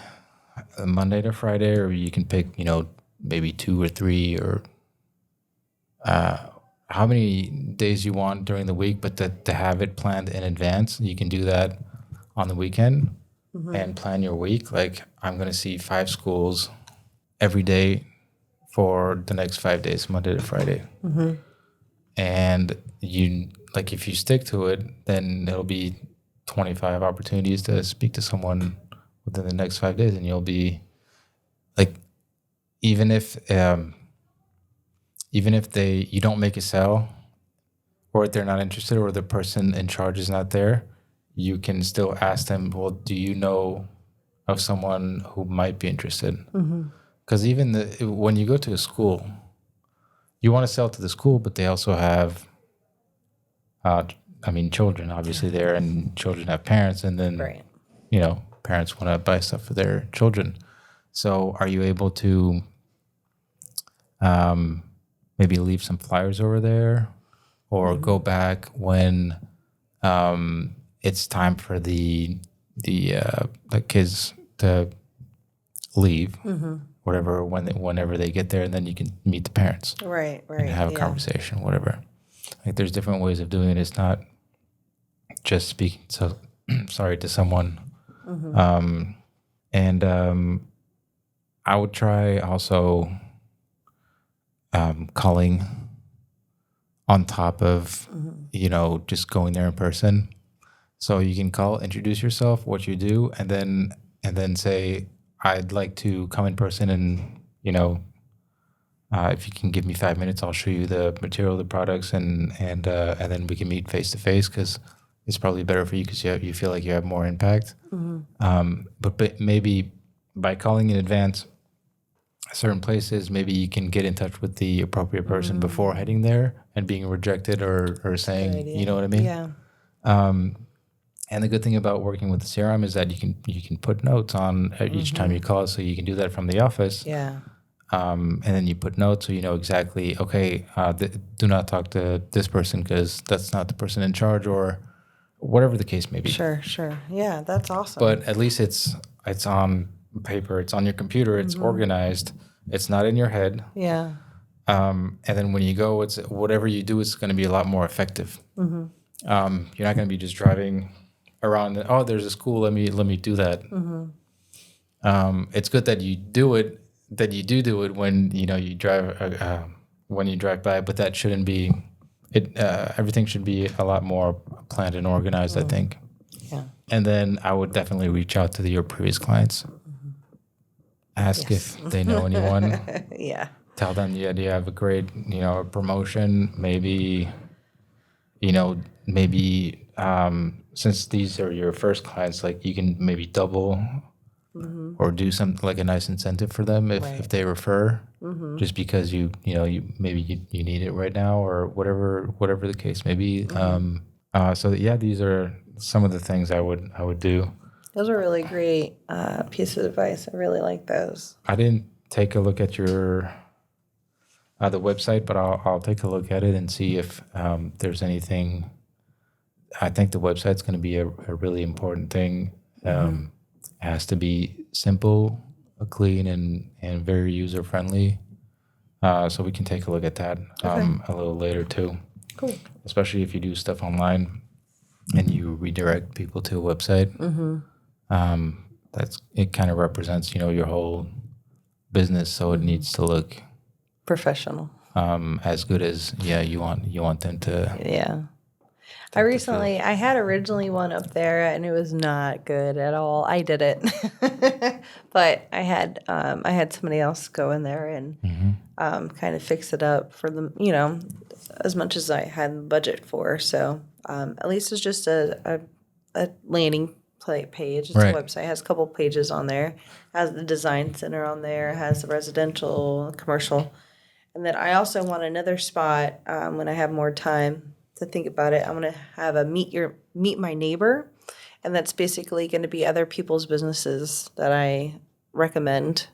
Monday to Friday, or you can pick, maybe 2 or 3 or how many days you want during the week, but to have it planned in advance. You can do that on the weekend and plan your week. Like, I'm going to see 5 schools every day for the next 5 days, Monday to Friday. And if you stick to it, then it'll be 25 opportunities to speak to someone within the next 5 days, and you'll be like, even if you don't make a sale or they're not interested, or the person in charge is not there, you can still ask them, well, do you know of someone who might be interested? Because even when you go to a school, you want to sell to the school, but they also have, children obviously there, and children have parents, and then, Right. Parents want to buy stuff for their children. So are you able to maybe leave some flyers over there, or go back when it's time for the kids to leave, whatever, whenever they get there, and then you can meet the parents Right. and have a conversation, whatever. Like, there's different ways of doing it. It's not just speaking to someone. And I would try also calling on top of, just going there in person. So you can call, introduce yourself, what you do, and then say, I'd like to come in person, and, if you can give me 5 minutes, I'll show you the material, the products, and then we can meet face to face, because it's probably better for you, because you feel like you have more impact. But maybe by calling in advance certain places, maybe you can get in touch with the appropriate person before heading there and being rejected, or saying, you know what I mean? Yeah. And the good thing about working with the CRM is that you can put notes on each time you call, so you can do that from the office. Yeah. And then you put notes, so you know exactly, okay, do not talk to this person, because that's not the person in charge, or whatever the case may be. Sure. Yeah, that's awesome. But at least it's on paper, it's on your computer, it's organized, it's not in your head. Yeah. And then when you go, it's whatever you do is going to be a lot more effective. You're not going to be just driving around. Oh, there's a school. Let me do that. It's good that you do it. That you do it when you drive by. But that shouldn't be it. Everything should be a lot more planned and organized, I think. Yeah. And then I would definitely reach out to your previous clients. Ask if they know anyone. Yeah. Tell them you have a great, promotion. Maybe, since these are your first clients, like, you can maybe double or do something like a nice incentive for them if they refer, just because you need it right now, or whatever the case may be. So yeah, these are some of the things I would do. Those are really great pieces of advice. I really like those. I didn't take a look at your the website, but I'll take a look at it and see if there's anything. I think the website's going to be a really important thing. It has to be simple, clean, and very user friendly. So we can take a look at that a little later too. Cool. Especially if you do stuff online and you redirect people to a website. It kind of represents your whole business, so it needs to look Professional. as good as you want them to. Yeah. I had originally one up there, and it was not good at all. I did it, but I had somebody else go in there and kind of fix it up for them, as much as I had budget for. So at least it's just a landing page. It's Right. a website. It has a couple pages on there. It has the design center on there. It has the residential, commercial. And then I also want another spot when I have more time to think about it. I'm going to have a meet my neighbor, and that's basically going to be other people's businesses that I recommend.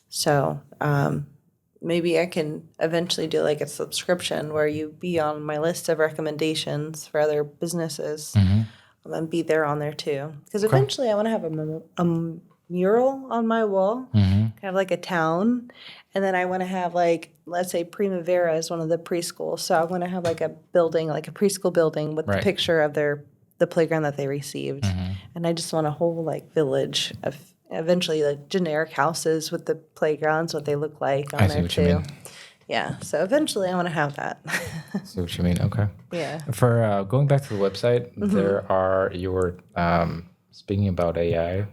So maybe I can eventually do like a subscription where you be on my list of recommendations for other businesses, and be there on there too. Because eventually I want to have a mural on my wall, kind of like a town. And then I want to have, like, let's say Primavera is one of the preschools. So I want to have like a building, like a preschool building with the picture of the playground that they received. And I just want a whole like village of eventually like generic houses with the playgrounds, what they look like on there too. You mean. Yeah. So eventually I want to have that. I see what you mean. Okay. Yeah. For going back to the website, you were speaking about AI.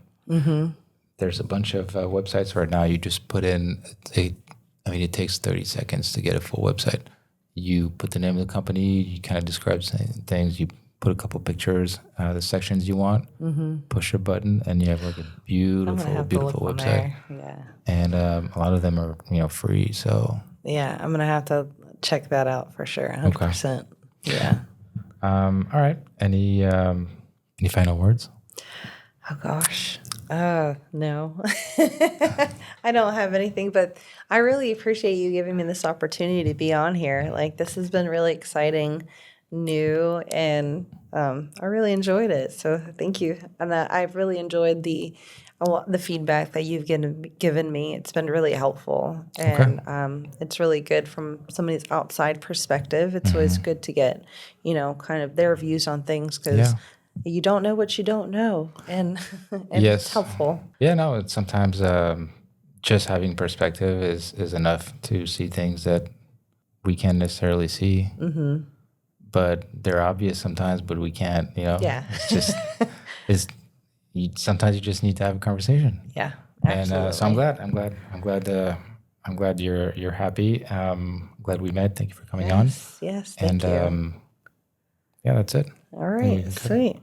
There's a bunch of websites right now. You just put in it takes 30 seconds to get a full website. you put the name of the company, you kind of describe things, you put a couple pictures, the sections you want, push a button, and you have like a I'm gonna beautiful, have to beautiful look on website. there. Yeah. And a lot of them are, free. So, Yeah, I'm gonna have to check that out for sure. okay. 100%. Yeah. All right. Any final words? Oh gosh. No. I don't have anything, but I really appreciate you giving me this opportunity to be on here. Like this has been really exciting, new, and I really enjoyed it. So thank you. And I've really enjoyed the feedback that you've given me. It's been really helpful, and it's really good from somebody's outside perspective. It's always good to get, kind of their views on things because Yeah. you don't know what you don't know, and and it's Yes. helpful. Yeah, no, it's sometimes just having perspective is enough to see things that we can't necessarily see. Mm-hmm. But they're obvious sometimes, but we can't, Yeah. It's just, it's, sometimes you just need to have a conversation. Yeah, And absolutely. so I'm glad you're happy. Glad we met. Thank you for coming on. Yes, thank And you. yeah, that's it. All I think we right, can cut it. sweet.